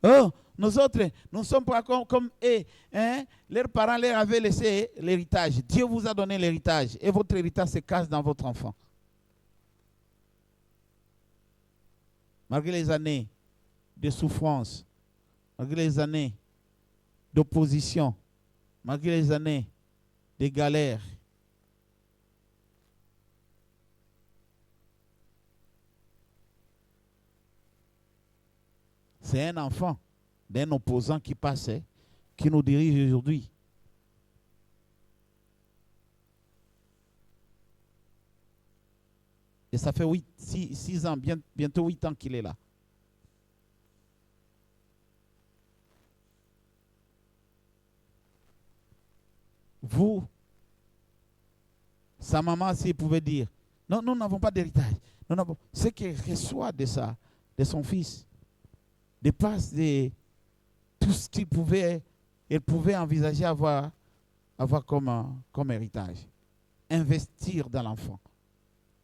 Oh, nous autres, nous ne sommes pas comme eux. Hein? Leurs parents leur avaient laissé l'héritage. Dieu vous a donné l'héritage. Et votre héritage se cache dans votre enfant. Malgré les années de souffrance, malgré les années d'opposition, malgré les années de galère, c'est un enfant d'un opposant qui passait, qui nous dirige aujourd'hui. Et ça fait 6 ans, bientôt 8 ans qu'il est là. Vous, sa maman, s'il pouvait dire, non, nous n'avons pas d'héritage. Ce qu'il reçoit de son fils dépasse tout ce qu'il pouvait envisager avoir comme héritage. Investir dans l'enfant.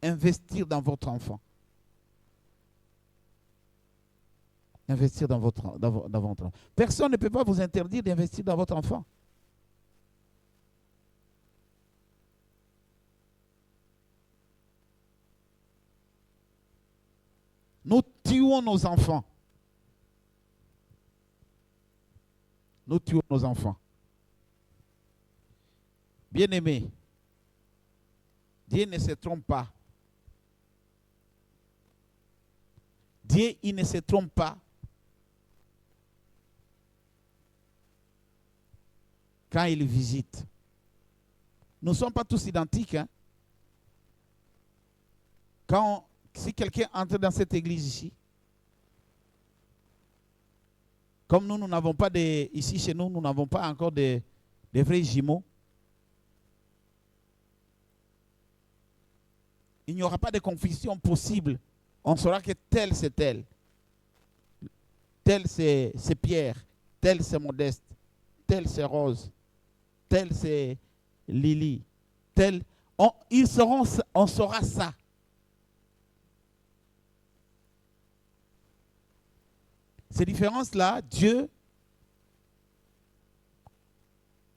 Investir dans votre enfant. Investir dans votre enfant. Personne ne peut pas vous interdire d'investir dans votre enfant. Nous tuons nos enfants. Nous tuons nos enfants. Bien-aimés, Dieu ne se trompe pas. Dieu, il ne se trompe pas. Quand il visite. Nous ne sommes pas tous identiques. Hein? Si quelqu'un entre dans cette église ici, comme nous n'avons pas ici chez nous, nous n'avons pas encore de vrais jumeaux, il n'y aura pas de confusion possible. On saura que tel c'est tel. Tel c'est Pierre. Tel c'est Modeste. Tel c'est Rose. Tel c'est Lily. Tel. On saura ça. Ces différences-là, Dieu,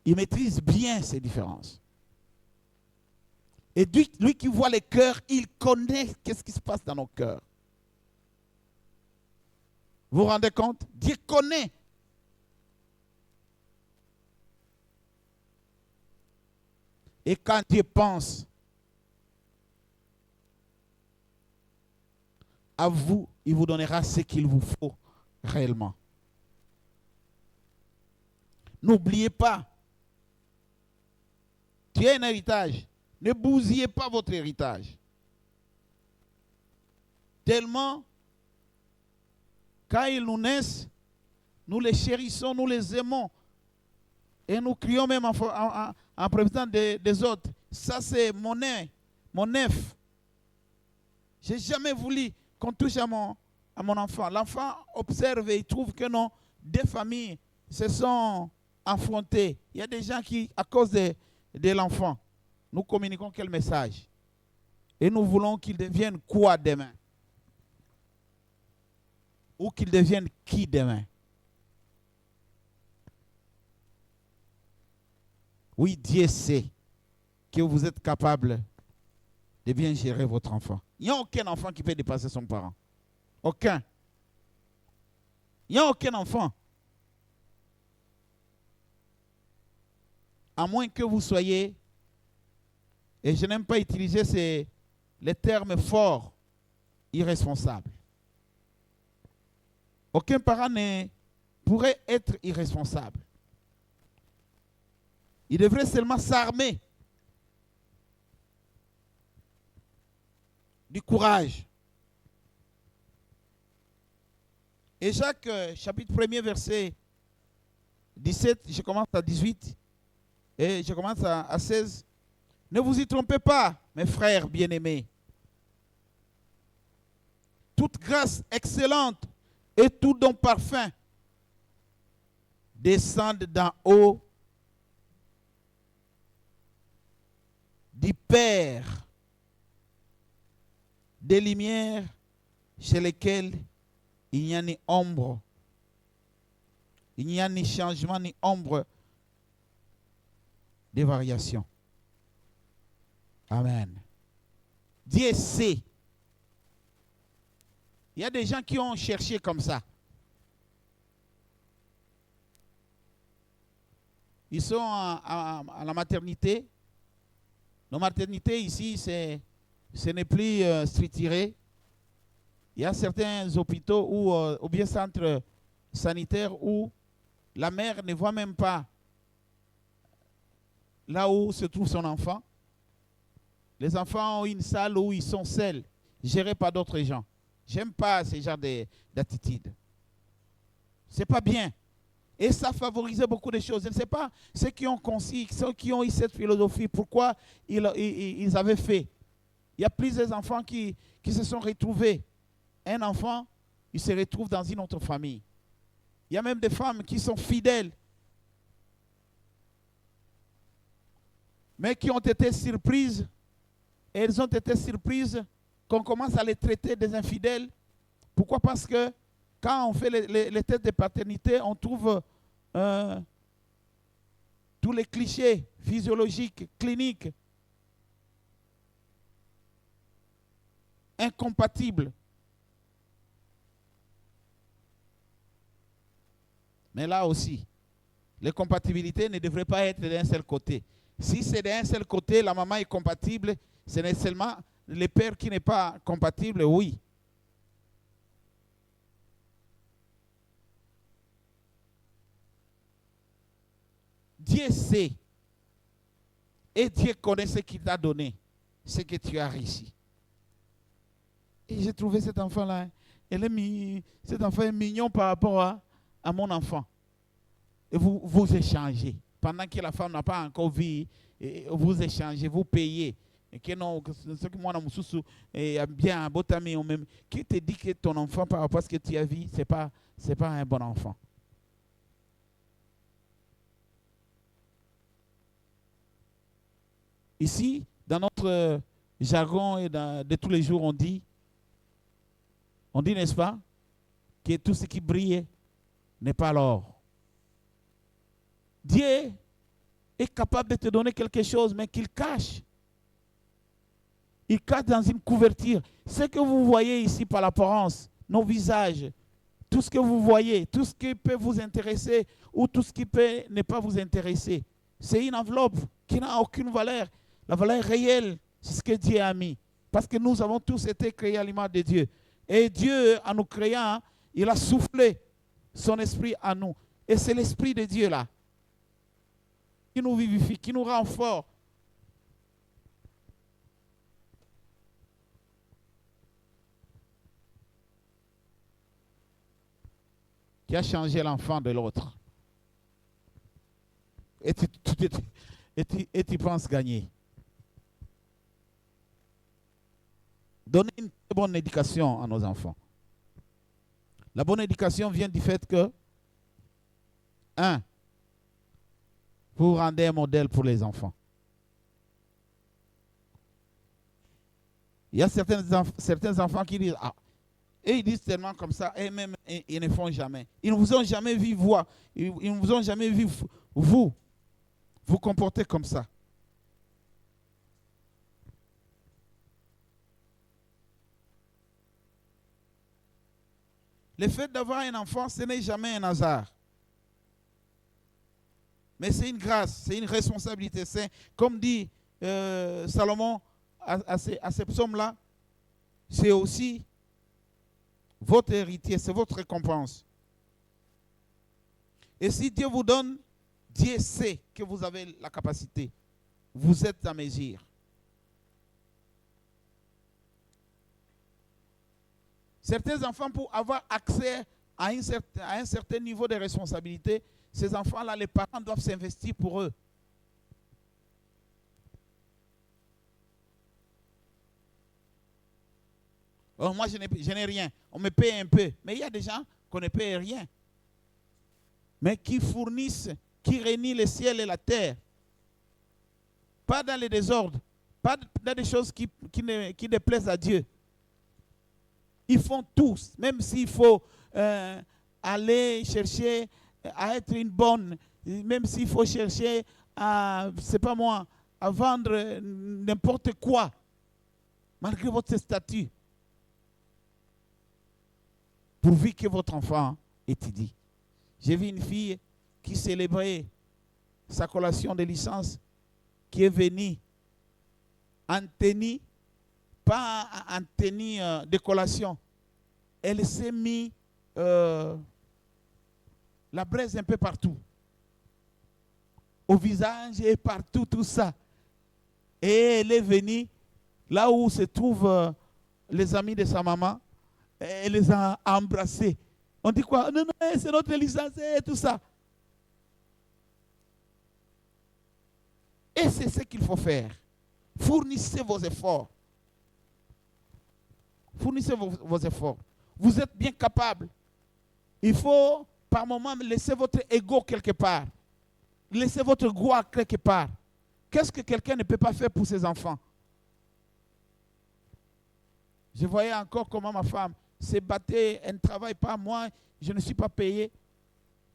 il maîtrise bien ces différences. Et lui qui voit les cœurs, il connaît qu'est-ce qui se passe dans nos cœurs. Vous vous rendez compte? Dieu connaît. Et quand Dieu pense à vous, il vous donnera ce qu'il vous faut réellement. N'oubliez pas, tu as un héritage. Ne bousillez pas votre héritage. Tellement, quand ils nous naissent, nous les chérissons, nous les aimons. Et nous crions même en présentant des autres. Ça, c'est mon œuf. Je n'ai jamais voulu qu'on touche à mon enfant. L'enfant observe et il trouve que non, des familles se sont affrontées. Il y a des gens qui, à cause de l'enfant, nous communiquons quel message? Et nous voulons qu'il devienne quoi demain? Ou qu'il devienne qui demain? Oui, Dieu sait que vous êtes capable de bien gérer votre enfant. Il n'y a aucun enfant qui peut dépasser son parent. Aucun. Il n'y a aucun enfant. À moins que vous soyez, et je n'aime pas utiliser les termes forts, irresponsables. Aucun parent ne pourrait être irresponsable. Il devrait seulement s'armer du courage. Et Jacques, chapitre 1er, verset 17, je commence à 18 et je commence à 16. Ne vous y trompez pas, mes frères bien-aimés. Toute grâce excellente et tout don parfum descendent d'en haut du Père des lumières chez lesquelles il n'y a ni ombre, il n'y a ni changement ni ombre de variation. Amen. Dieu sait. Il y a des gens qui ont cherché comme ça. ils sont à la maternité. La maternité ici, ce n'est plus structuré. Il y a certains hôpitaux ou bien centres sanitaires où la mère ne voit même pas là où se trouve son enfant. Les enfants ont une salle où ils sont seuls, gérés par d'autres gens. J'aime pas ce genre d'attitude. C'est pas bien. Et ça favorisait beaucoup de choses. Je ne sais pas ceux qui ont conçu, ceux qui ont eu cette philosophie, pourquoi ils avaient fait. Il y a plusieurs enfants qui se sont retrouvés. Un enfant, il se retrouve dans une autre famille. Il y a même des femmes qui sont fidèles, mais qui ont été surprises. Et elles ont été surprises qu'on commence à les traiter des infidèles. Pourquoi? Parce que quand on fait les tests de paternité, on trouve tous les clichés physiologiques, cliniques, incompatibles. Mais là aussi, les compatibilités ne devraient pas être d'un seul côté. Si c'est d'un seul côté, la maman est compatible, ce n'est seulement le père qui n'est pas compatible, oui. Dieu sait et Dieu connaît ce qu'il t'a donné, ce que tu as réussi. Et j'ai trouvé cet enfant-là, cet enfant est mignon par rapport à mon enfant. Et vous échangez. Pendant que la femme n'a pas encore vu, vous échangez, vous payez. Et que non, ce que moi, bien, botami, ou même, qui te dit que ton enfant, par rapport à ce que tu as vu, ce n'est pas un bon enfant. Ici, dans notre jargon et de tous les jours, on dit, n'est-ce pas, que tout ce qui brille n'est pas l'or. Dieu est capable de te donner quelque chose, mais qu'il cache. Il cache dans une couverture. Ce que vous voyez ici par l'apparence, nos visages, tout ce que vous voyez, tout ce qui peut vous intéresser ou tout ce qui peut ne pas vous intéresser, c'est une enveloppe qui n'a aucune valeur. La valeur réelle, c'est ce que Dieu a mis. Parce que nous avons tous été créés à l'image de Dieu. Et Dieu, en nous créant, il a soufflé son esprit à nous. Et c'est l'esprit de Dieu là qui nous vivifie, qui nous rend forts. Qui a changé l'enfant de l'autre. Et tu penses gagner. Donner une très bonne éducation à nos enfants. La bonne éducation vient du fait que, vous rendez un modèle pour les enfants. Il y a certains enfants qui disent, et ils disent tellement comme ça, et même ils ne font jamais. Ils ne vous ont jamais vu voir, ils ne vous ont jamais vu vous comporter comme ça. Le fait d'avoir un enfant, ce n'est jamais un hasard. Mais c'est une grâce, c'est une responsabilité. C'est comme dit Salomon à ces psaumes-là, c'est aussi votre héritier, c'est votre récompense. Et si Dieu vous donne, Dieu sait que vous avez la capacité. Vous êtes à mesure. Certains enfants, pour avoir accès à un certain niveau de responsabilité, ces enfants-là, les parents doivent s'investir pour eux. Oh, moi, je n'ai rien. On me paye un peu. Mais il y a des gens qu'on ne paye rien. Mais qui fournissent, qui réunissent le ciel et la terre. Pas dans les désordres. Pas dans des choses qui déplaisent à Dieu. Ils font tous. Même s'il faut aller chercher à être une bonne, même s'il faut chercher à, c'est pas moi, à vendre n'importe quoi, malgré votre statut, pourvu que votre enfant étudie. J'ai vu une fille qui célébrait sa collation de licence qui est venue en tenue, pas en tenue de collation. Elle s'est mis la braise un peu partout. Au visage et partout, tout ça. Et elle est venue là où se trouvent les amis de sa maman. Elle les a embrassés. On dit quoi? Non, non, c'est notre licence et tout ça. Et c'est ce qu'il faut faire. Fournissez vos efforts. Fournissez vos efforts. Vous êtes bien capable. Il faut, par moment, laisser votre ego quelque part. Laissez votre gloire quelque part. Qu'est-ce que quelqu'un ne peut pas faire pour ses enfants? Je voyais encore comment ma femme se battait, elle ne travaille pas, moi, je ne suis pas payé.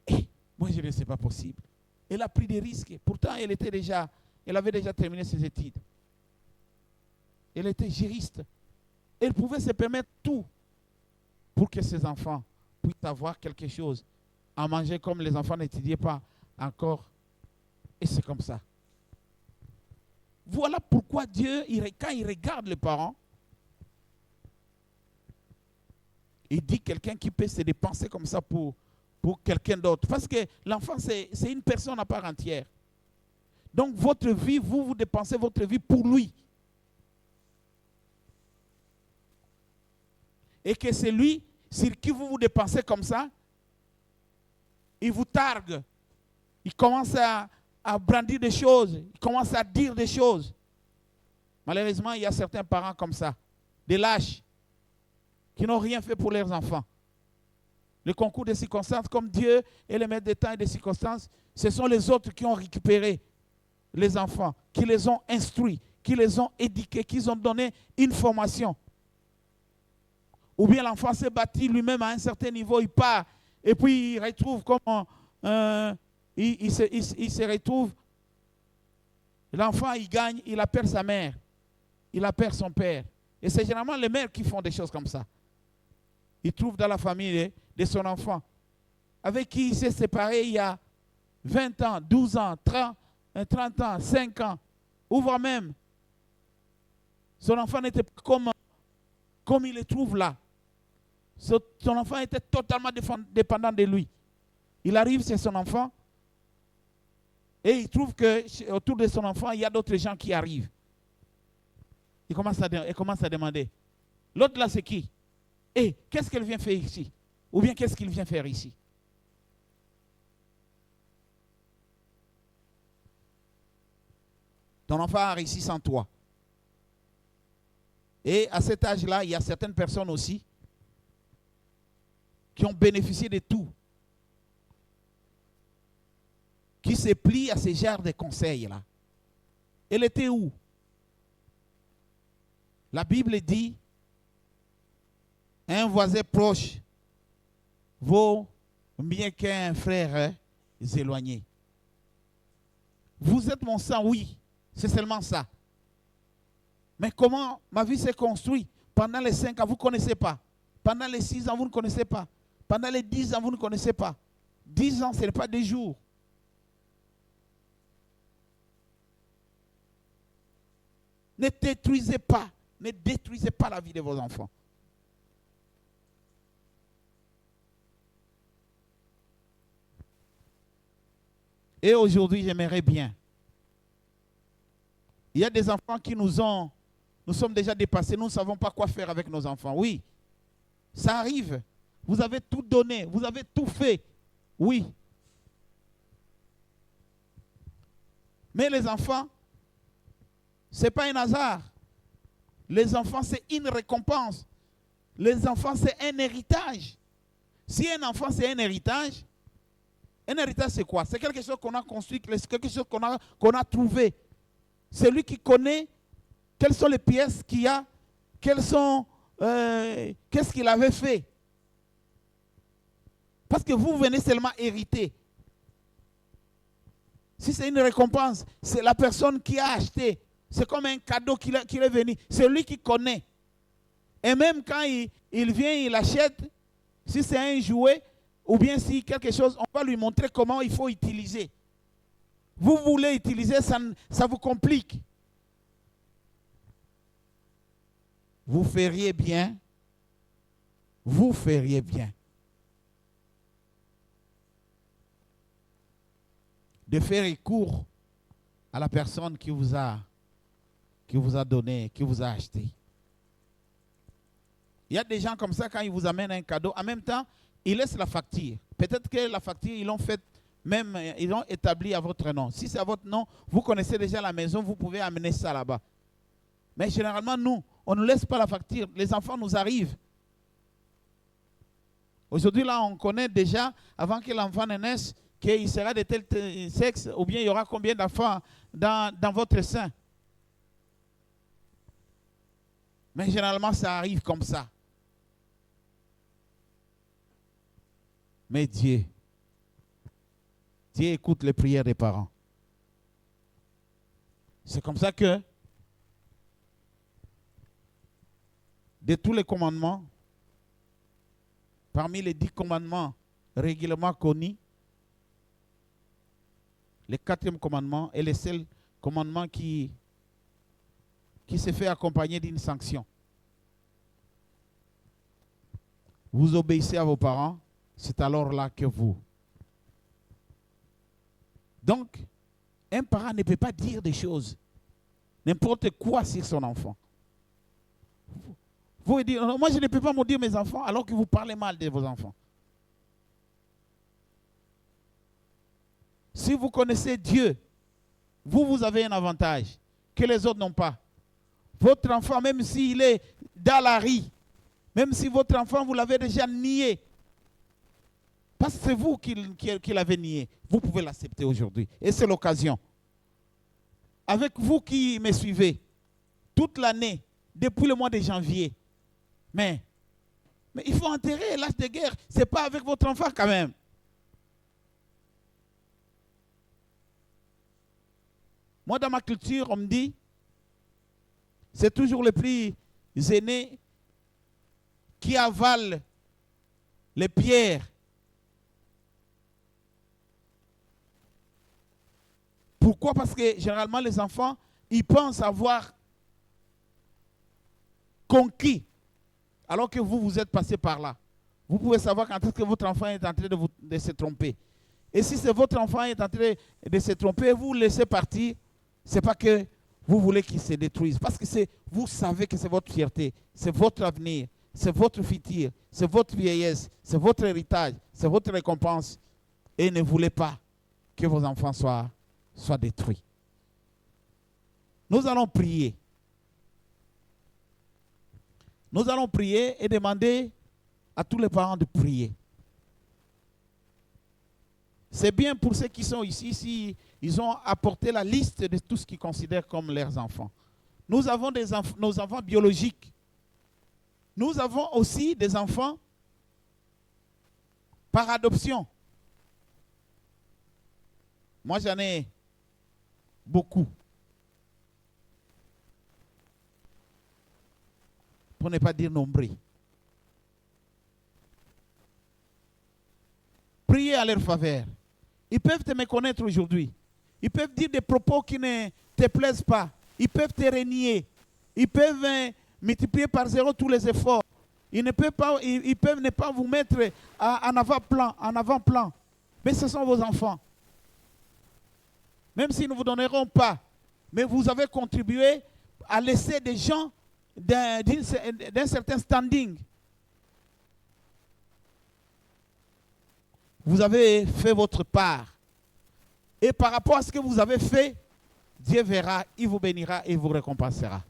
Et moi, je ne sais pas possible. Elle a pris des risques. Pourtant, elle avait déjà terminé ses études. Elle était juriste. Elle pouvait se permettre tout pour que ses enfants puissent avoir quelque chose à manger, comme les enfants n'étudiaient pas encore. Et c'est comme ça. Voilà pourquoi Dieu, quand il regarde les parents, il dit quelqu'un qui peut se dépenser comme ça pour quelqu'un d'autre. Parce que l'enfant, c'est une personne à part entière. Donc votre vie, vous dépensez votre vie pour lui. Et que c'est lui sur qui vous dépensez comme ça, il vous targue. Il commence à brandir des choses. Il commence à dire des choses. Malheureusement, il y a certains parents comme ça, des lâches, qui n'ont rien fait pour leurs enfants. Le concours des circonstances, comme Dieu est le maître des temps et des circonstances, ce sont les autres qui ont récupéré les enfants, qui les ont instruits, qui les ont éduqués, qui ont donné une formation. Ou bien l'enfant s'est bâti lui-même à un certain niveau, il part, et puis il retrouve comment il se retrouve. L'enfant, il gagne, il a perdu sa mère, il a perdu son père. Et c'est généralement les mères qui font des choses comme ça. Il trouve dans la famille de son enfant, avec qui il s'est séparé il y a 20 ans, 12 ans, 30 ans, 5 ans, ou voire même, son enfant n'était pas comme il le trouve là. Son enfant était totalement dépendant de lui. Il arrive chez son enfant et il trouve que autour de son enfant, il y a d'autres gens qui arrivent. Il commence à demander. L'autre là, c'est qui? Et qu'est-ce qu'elle vient faire ici? Ou bien qu'est-ce qu'il vient faire ici? Ton enfant a réussi sans toi. Et à cet âge-là, il y a certaines personnes aussi qui ont bénéficié de tout, qui se plient à ces genres de conseils-là. Elle était où? La Bible dit, un voisin proche vaut mieux qu'un frère éloigné. Vous êtes mon sang, oui, c'est seulement ça. Mais comment ma vie s'est construite? Pendant les 5 ans, vous ne connaissez pas. Pendant les 6 ans, vous ne connaissez pas. Pendant les 10 ans, vous ne connaissez pas. 10 ans, ce n'est pas des jours. Ne détruisez pas la vie de vos enfants. Et aujourd'hui, j'aimerais bien. Il y a des enfants qui nous sommes déjà dépassés, nous ne savons pas quoi faire avec nos enfants. Oui, ça arrive. Vous avez tout donné, vous avez tout fait. Oui. Mais les enfants, ce n'est pas un hasard. Les enfants, c'est une récompense. Les enfants, c'est un héritage. Si un enfant, c'est un héritage c'est quoi? C'est quelque chose qu'on a construit, quelque chose qu'on a trouvé. C'est lui qui connaît quelles sont les pièces qu'il y a, qu'est-ce qu'il avait fait. Parce que vous venez seulement hériter. Si c'est une récompense, c'est la personne qui a acheté. C'est comme un cadeau qu'il est venu. C'est lui qui connaît. Et même quand il vient, il achète, si c'est un jouet, ou bien si quelque chose, on va lui montrer comment il faut utiliser. Vous voulez utiliser, ça vous complique. Vous feriez bien de faire recours à la personne qui vous a donné, qui vous a acheté. Il y a des gens comme ça, quand ils vous amènent un cadeau, en même temps, ils laissent la facture. Peut-être que la facture, ils l'ont faite, même, ils l'ont établie à votre nom. Si c'est à votre nom, vous connaissez déjà la maison, vous pouvez amener ça là-bas. Mais généralement, nous, on ne laisse pas la facture. Les enfants nous arrivent. Aujourd'hui, là, on connaît déjà, avant que l'enfant ne naisse, qu'il sera de tel sexe, ou bien il y aura combien d'enfants dans votre sein. Mais généralement, ça arrive comme ça. Mais Dieu écoute les prières des parents. C'est comme ça que, de tous les commandements, parmi les 10 commandements régulièrement connus, le 4e commandement est le seul commandement qui se fait accompagner d'une sanction. Vous obéissez à vos parents, c'est alors là que vous. Donc, un parent ne peut pas dire des choses, n'importe quoi sur son enfant. Vous pouvez dire, moi je ne peux pas maudire mes enfants alors que vous parlez mal de vos enfants. Si vous connaissez Dieu, vous avez un avantage que les autres n'ont pas. Votre enfant, même s'il est dans la rue, même si votre enfant, vous l'avez déjà nié, parce que c'est vous qui l'avez nié, vous pouvez l'accepter aujourd'hui. Et c'est l'occasion. Avec vous qui me suivez, toute l'année, depuis le mois de janvier, mais il faut enterrer l'âge de guerre. Ce n'est pas avec votre enfant quand même. Moi, dans ma culture, on me dit, c'est toujours le plus aîné qui avale les pierres. Pourquoi? Parce que généralement, les enfants, ils pensent avoir conquis, alors que vous êtes passé par là. Vous pouvez savoir quand est-ce que votre enfant est en train de se tromper. Et si c'est votre enfant qui est en train de se tromper, vous le laissez partir, ce n'est pas que vous voulez qu'il se détruise. Parce que vous savez que c'est votre fierté, c'est votre avenir, c'est votre futur, c'est votre vieillesse, c'est votre héritage, c'est votre récompense. Et ne voulez pas que vos enfants soient détruits. Nous allons prier. Nous allons prier et demander à tous les parents de prier. C'est bien pour ceux qui sont ici, si ils ont apporté la liste de tout ce qu'ils considèrent comme leurs enfants. Nous avons nos enfants biologiques. Nous avons aussi des enfants par adoption. Moi, j'en ai beaucoup. Pour ne pas dire nombreux. Priez à leur faveur. Ils peuvent te méconnaître aujourd'hui. Ils peuvent dire des propos qui ne te plaisent pas. Ils peuvent te renier. Ils peuvent multiplier par 0 tous les efforts. Ils peuvent ne pas vous mettre en avant-plan. Mais ce sont vos enfants. Même s'ils ne vous donneront pas, mais vous avez contribué à laisser des gens d'un certain standing. Vous avez fait votre part. Et par rapport à ce que vous avez fait, Dieu verra, il vous bénira et vous récompensera.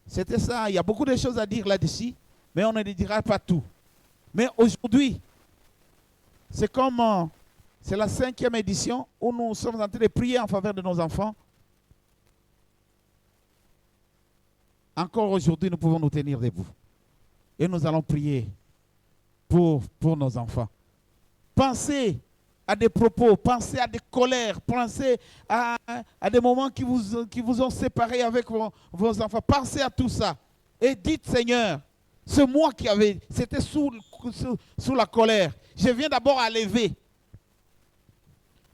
C'était ça. Il y a beaucoup de choses à dire là-dessus, mais on ne dira pas tout. Mais aujourd'hui, c'est comme c'est la 5e édition où nous sommes en train de prier en faveur de nos enfants. Encore aujourd'hui, nous pouvons nous tenir debout. Et nous allons prier pour nos enfants. Pensez à des propos, pensez à des colères, pensez à des moments qui vous ont séparés avec vos enfants. Pensez à tout ça. Et dites, Seigneur, c'est moi qui c'était sous la colère. Je viens d'abord à lever.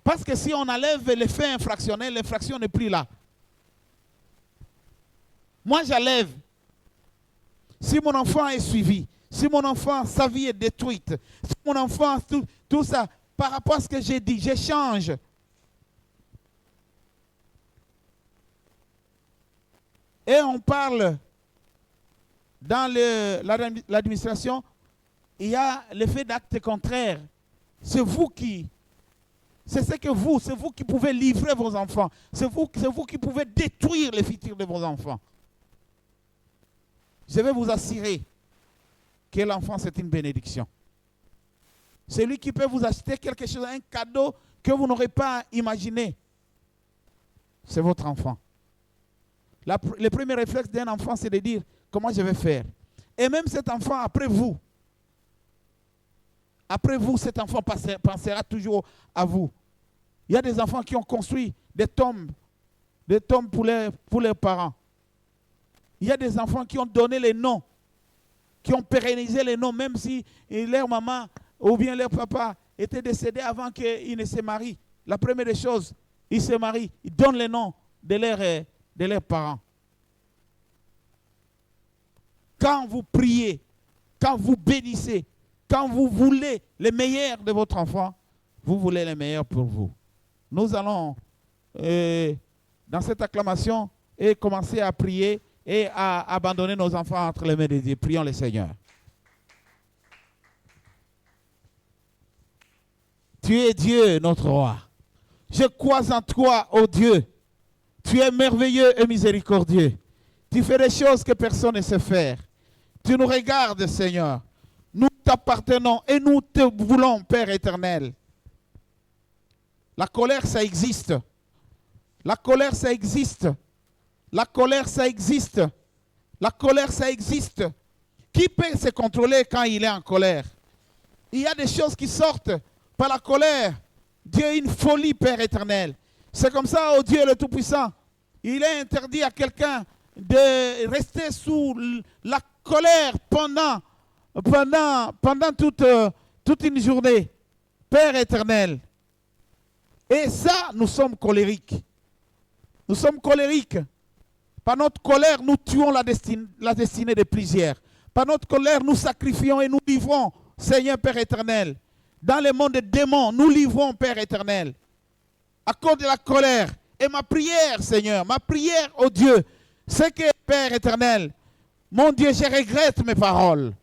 Parce que si on enlève les faits infractionnels, l'infraction n'est plus là. Moi, j'enlève. Si mon enfant est suivi, si mon enfant, sa vie est détruite, si mon enfant, tout ça, par rapport à ce que j'ai dit, j'échange. Et on parle dans l'administration, il y a l'effet d'acte contraire. C'est vous qui, c'est vous qui pouvez livrer vos enfants. C'est vous qui pouvez détruire le futur de vos enfants. Je vais vous assurer que l'enfant, c'est une bénédiction. C'est lui qui peut vous acheter quelque chose, un cadeau que vous n'aurez pas imaginé. C'est votre enfant. Le premier réflexe d'un enfant, c'est de dire, comment je vais faire? Et même cet enfant, après vous, cet enfant pensera toujours à vous. Il y a des enfants qui ont construit des tombes pour leurs parents. Il y a des enfants qui ont donné les noms, qui ont pérennisé les noms, même si leur maman ou bien leur papa était décédé avant qu'ils ne se marient. La première des choses, ils se marient, ils donnent les noms de leurs parents. Quand vous priez, quand vous bénissez, quand vous voulez le meilleur de votre enfant, vous voulez le meilleur pour vous. Nous allons, dans cette acclamation, commencer à prier et à abandonner nos enfants entre les mains de Dieu. Prions le Seigneur. Tu es Dieu, notre roi. Je crois en toi, ô Dieu. Tu es merveilleux et miséricordieux. Tu fais des choses que personne ne sait faire. Tu nous regardes, Seigneur. Nous t'appartenons et nous te voulons, Père éternel. La colère, ça existe. La colère, ça existe. La colère, ça existe. La colère, ça existe. Qui peut se contrôler quand il est en colère? Il y a des choses qui sortent par la colère. Dieu est une folie, Père éternel. C'est comme ça, oh Dieu le Tout-Puissant. Il est interdit à quelqu'un de rester sous la colère pendant toute une journée. Père éternel. Et ça, nous sommes colériques. Nous sommes colériques. Par notre colère, nous tuons la destinée de plusieurs. Par notre colère, nous sacrifions et nous livrons, Seigneur Père éternel. Dans le monde des démons, nous livrons, Père éternel. À cause de la colère. Et ma prière, Seigneur, ma prière au Dieu, c'est que, Père éternel, mon Dieu, je regrette mes paroles.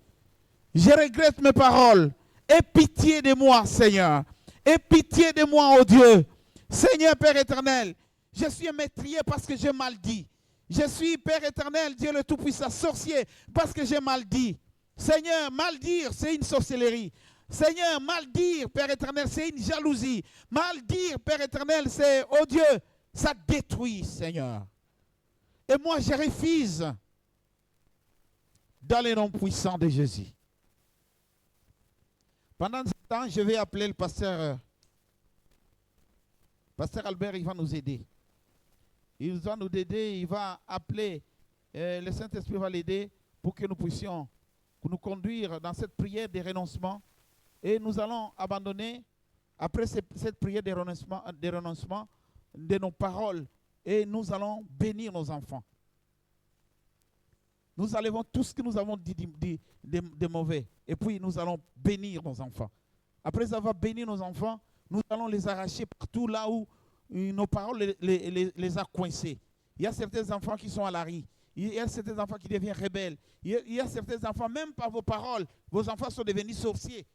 Je regrette mes paroles. Aie pitié de moi, Seigneur. Aie pitié de moi, oh Dieu. Seigneur, Père éternel, je suis un meurtrier parce que j'ai mal dit. Je suis, Père éternel, Dieu le Tout-Puissant, sorcier parce que j'ai mal dit. Seigneur, mal dire, c'est une sorcellerie. Seigneur, mal dire, Père éternel, c'est une jalousie. Mal dire, Père éternel, c'est, oh Dieu, ça détruit, Seigneur. Et moi, je refuse dans le nom puissant de Jésus. Pendant ce temps, je vais appeler le pasteur Albert, il va nous aider. Il va nous aider, il va appeler, le Saint-Esprit va l'aider pour que nous puissions nous conduire dans cette prière de renoncement. Et nous allons abandonner, après cette prière de renoncement, de nos paroles, et nous allons bénir nos enfants. Nous enlevons tout ce que nous avons dit de mauvais, et puis nous allons bénir nos enfants. Après avoir béni nos enfants, nous allons les arracher partout là où nos paroles les a coincés. Il y a certains enfants qui sont à la rue. Il y a certains enfants qui deviennent rebelles. Il y a certains enfants, même par vos paroles, vos enfants sont devenus sorciers.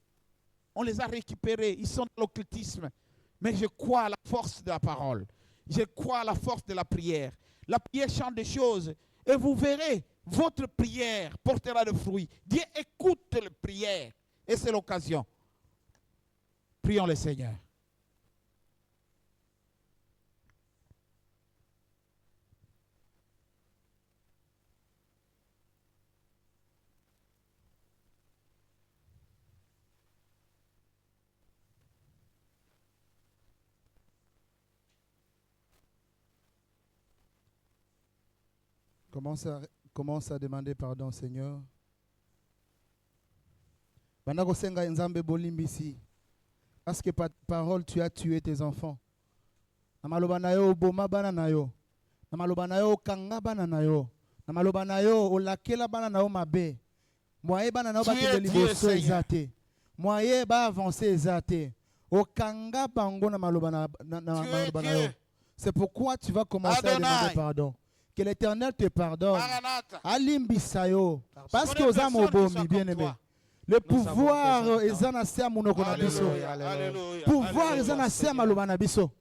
On les a récupérés, ils sont dans l'occultisme. Mais je crois à la force de la parole. Je crois à la force de la prière. La prière chante des choses. Et vous verrez, votre prière portera de fruits. Dieu écoute les prières. Et c'est l'occasion. Prions le Seigneur. Commence à demander pardon, Seigneur. Banda kosenga nzambe bolimbisi. Parce que par parole, tu as tué tes enfants. Namaloba na yo boma bana na yo. Namaloba na yo kanga bana na yo. Namaloba na yo olakela bana na yo mabe. Moye bana na yo bakende liboso ezate. Moye ba avancer ezate. Okanga bango na maloba na yo. C'est pourquoi tu vas commencer à demander pardon. Que l'Éternel te pardonne. Alimbisa yo. Parce que aux âmes obomi bien-aimé. Le pouvoir ezanase amunoko na biso. Pouvoir ezanase amaloba na biso.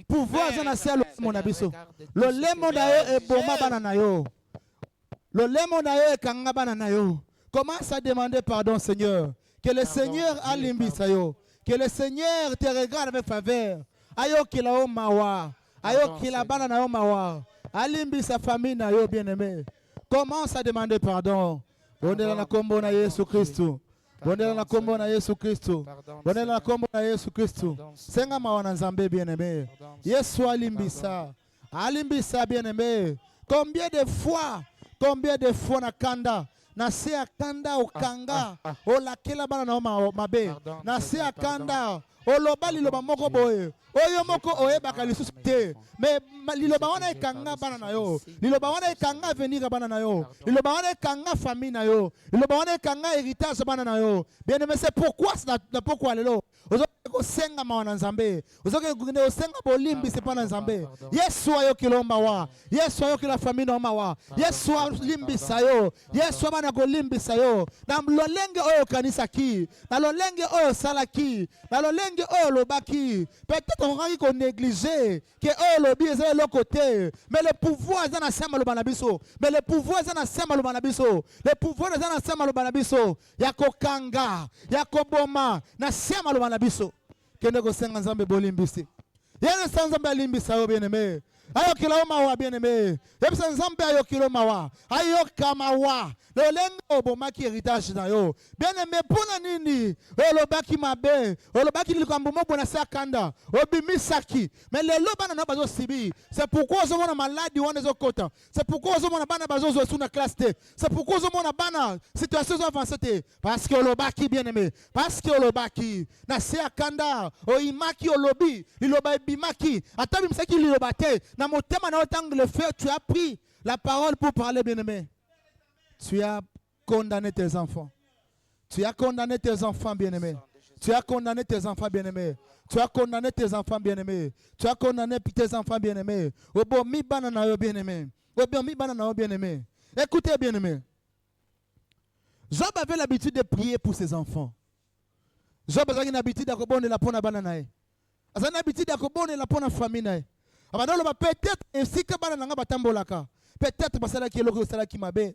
Pouvoir ezanase alomo na biso. Lo lemo na yo eboma bana na yo. Lo lemo na yo ekanga bana na yo. Commence à demander pardon, Seigneur. Que le Seigneur alimbisa yo. Que le Seigneur te regarde avec faveur. Ayo kila o mawa. Ayo kila bana na yo mawa. Alimbisa famille na yo bien-aimé. Commence à demander pardon. Bondela na kombo na Yesu Kristo. Bondela na kombo na Yesu Kristo. Bondela na kombo na Yesu Kristo. Senga mawana nzambe bien-aimé. Yesu alimbisa. Alimbisa bien-aimé. Combien de fois na kanda na se akanda okanga olakela bana na mabe na se akanda oloba liloba moko boye oyo moko oyebaka lisusu te mais liloba wana ekanga bana na yo liloba wana ekanga avenir bana na yo liloba wana ekanga famille na yo liloba wana ekanga héritage bana na yo bien aimé c'est pourquoi lelo ozokosenga mawa na nzambe ozokosenga bolimbi sepa na nzambe yesu ayokila mawa yesu ayokila famille na mawa yesu alimbisa yo yesu abana kolimbisa yo na lolenge oyo okanisaki na lolenge oyo osalaki na lolenge oyo olobaki peut-être okokaki konégliger ke oyo olobi eza eloko te mais le pouvoir eza na se maloba na biso mais le pouvoir eza na se maloba na biso le pouvoir eza na se maloba na biso ya kokanga ya koboma na se maloba na biso kende kosenga nzambe bolimbisi yene sa nzambe alimbisa yo bien-aimé ayokila mawa bien-aimé yebisa nzambe ayokila mawa ayoka mawa lolenge obomaki héritage na yo bien-aimé mpona nini olobaki mabe olobaki likambo moko na se akanda obimisaki mais lelo bana na bazosibi c'est pourquoi ozomona maladi wana ezokota c'est pourquoi ozomona bana bazozwa esu na classe te c'est pourquoi ozomona bana situation ezoavance te parce que olobaki bien-aimé parce que olobaki na se akanda oyimaki olobi liloba ebimaki ata bimisaki liloba te na motema na otango le feu tu as pris la parole pour parler bien-aimé. Tu as condamné tes enfants. Tu as condamné tes enfants bien-aimés. Tu as condamné tes enfants bien-aimés. Tu as condamné tes enfants bien-aimés. Tu as condamné tes enfants bien-aimés. Obomi banana yo bien-aimé. Obomi banana yo bien-aimé. Écoutez bien-aimé. Job avait l'habitude de prier pour ses enfants. Job avait une habitude de bonne la pona banana. Il avait une habitude de bonne la pona famille. Peut-être ainsi que banana batambolaka. Peut-être parce que le sala qui mabe.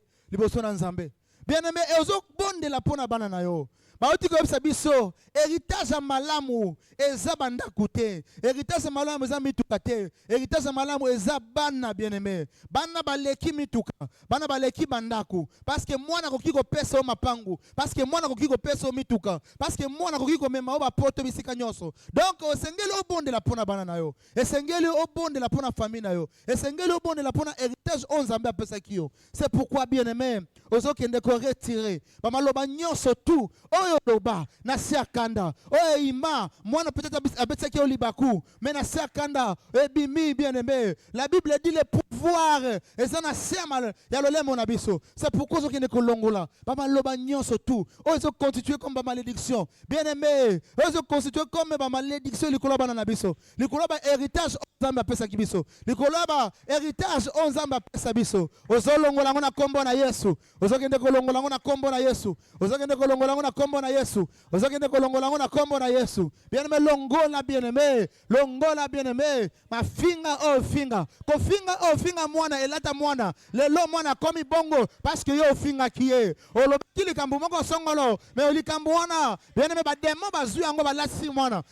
Bien-aimé, ezo bonde la pona bana na yo. Baoti ko yebisa biso, héritage ya malamu eza banda kute. Héritage ya malamu eza mituka te. Héritage ya malamu eza bana bien-aimé. Bana baleki mituka, bana baleki bandaku. Parce que mwana koki ko pesa o mapangu, parce que mwana koki ko pesa o mituka, parce que mwana koki ko mema o ba poto bisika nyoso. Donc osengeli o bonde la pona bana na yo. Esengeli o bonde la pona famille na yo. Esengeli o bonde la pona héritage on nzambe apesa kio. C'est pourquoi bien-aimé, ozokende ko retirer. Ba maloba nyoso tout. Oyo loba na se akanda oyo ima mwana peut-être abetsaki o libaku mais na se akanda ebimi bien-aimé la Bible dit le pouvoir eza na se ya lolemo na biso c'est pourquoi ozokende kolongola ba maloba nyonso tout oyo ezoconstituer comme ba malédiction bien-aimé oyo ezoconstituer comme ba malédiction likolo bana na biso likolo ba héritage nzambe apesaki biso likolo ba héritage o nzambe apesa biso ozolongola ngo na kombo na Yesu ozokende kolongola ngo na kombo na Yesu ozokende kolongola ngo na kombo na Yesu ozokende kolongola ngo na kombo na Yesu bien-aimé longola bien-aimé mafinga o finga ko finga o finga mwana elata mwana lelo mwana komi bongo parce que yo finga kiye olobaki likambo moko songolo mais likambo wana bien-aimé ba demo bazui yango balasi mwana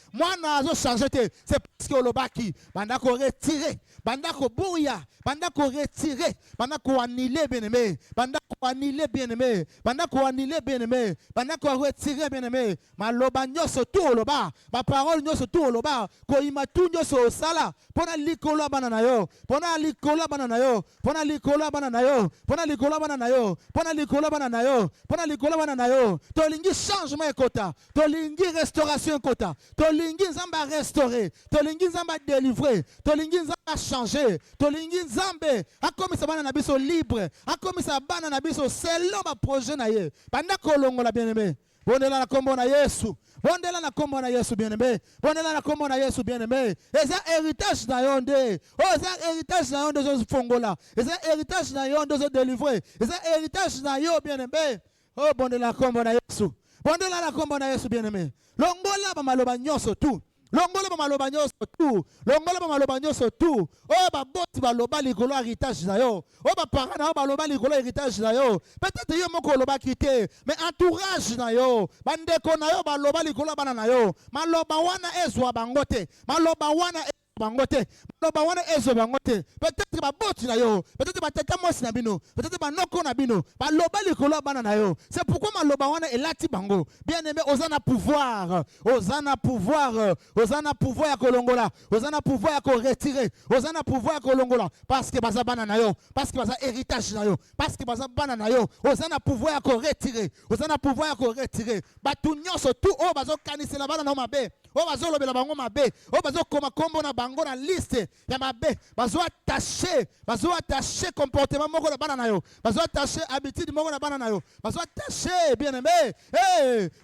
azo changer te c'est parce que olobaki banda ko retirer banda ko bouya banda ko retirer banda ko annuler bien-aimé banda annuler bien-aimé, pendant qu'on annule bien-aimé, pendant qu'on retire bien-aimé, maloba nyoso tout au loba, ma parole nyoso tout au loba, ko ima tout nyoso au sala, pona likola banana yo, pona likola banana yo, pona likola banana yo, pona likola banana yo, pona likola banana yo, pona likola banana yo, tolingi changement kota, tolingi restauration kota, tolingi nzamba restaurer, tolingi nzamba délivrer, tolingi nzamba changer, tolingi nzambe, akomisa bana na biso libre, akomisa bana na biso selon ma projet na ye, banda kolongo la bien-aimé, bondela na kombo na Yesu, bondela na kombo na Yesu bien-aimé, bondela na kombo na Yesu bien-aimé, eza héritage na yonde, oh eza héritage na yonde zo fongola, eza héritage na yonde zo délivrer, eza héritage na yo bien-aimé, oh bondela na kombo na Yesu, bondela na kombo na Yesu bien-aimé, longola ba maloba nyonso tout. Longola ba maloba nyonso tout, longola ba maloba nyonso tout, oh ba boti ba loba likolo héritage na yo, oh ba parents na yo ba loba likolo héritage na yo, peut-être yo moko loba kité, mais entourage na yo, bandeko na yo ba loba likolo bana na yo, maloba wana ezwa bangote, maloba wana bangote, maloba wana ezwa bangote, peut-être ba boti na yo, peut-être ba tata mosi na bino, peut-être ba noko na bino, ba loba likolo bana na yo. C'est pourquoi maloba wana elati bango. Bien-aimé, osana pouvoir, osana pouvoir, osana pouvoir ya kolongola, osana pouvoir ya ko retirer, osana pouvoir ya kolongola, parce que baza bana na yo, parce que baza héritage na yo, parce que baza bana na yo, osana pouvoir ya ko retirer, osana pouvoir ya ko retirer. Batu nyonso tout o bazo kanisela bana na mabe, o bazo lobela bango mabe, o bazo koma kombo na bango na liste ya mabe, bazo attacher comportement moko na bana na yo, bazo attacher habitude moko na bana na yo, bazo attacher bien-aimé,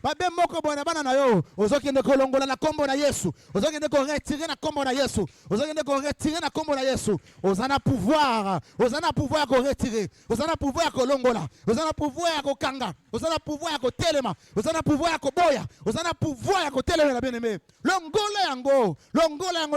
mabe moko bona bana na yo, ozokende kolongola na kombo na Yesu, ozokende ko retirer na kombo na Yesu, ozokende ko retirer na kombo na Yesu, ozana pouvoir ko retirer, ozana pouvoir ko longola, ozana pouvoir ko kanga, ozana pouvoir ko telema, ozana pouvoir ko boya, ozana pouvoir ko telema bien-aimé, longola yango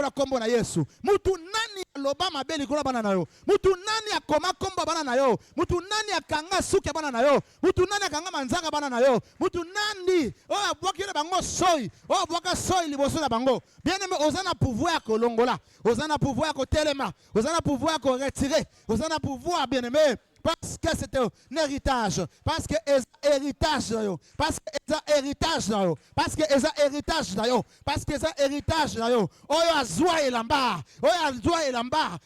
na kombo na Yesu. Mutu nani aloba mabe likolo bana na yo, mutu nani akoma kombo bana na yo, mutu nani akanga suki bana na yo, mutu nani akanga manzaka bana na yo, mutu nani o abwaki na bango soyi, o abwaka soyi liboso na bango. Bien-aimé, ozana pouvoir ko longola, ozana pouvoir ko telema, ozana pouvoir ko retirer, ozana pouvoir bien-aimé. Parce que c'est un héritage, parce que c'est héritage d'ailleurs, parce que c'est héritage d'ailleurs, parce que c'est héritage d'ailleurs, parce que c'est héritage d'ailleurs. Oyo azwa elamba,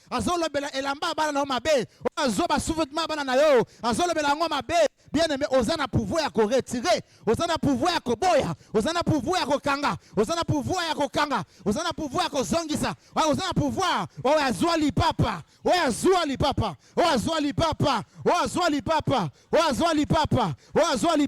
azolo bela elamba bana na mabe, azoba souvetement bana na yo, azolo bela ngo mabe. Bien-aimé, ozana pouvoir ya ko retirer, ozana pouvoir ya ko boya, ozana pouvoir ya ko kanga, ozana pouvoir ya ko kanga, ozana pouvoir ya ko zongisa, ozana pouvoir, oyo azwa lipapa, oyo azwa lipapa, oyo azwa lipapa.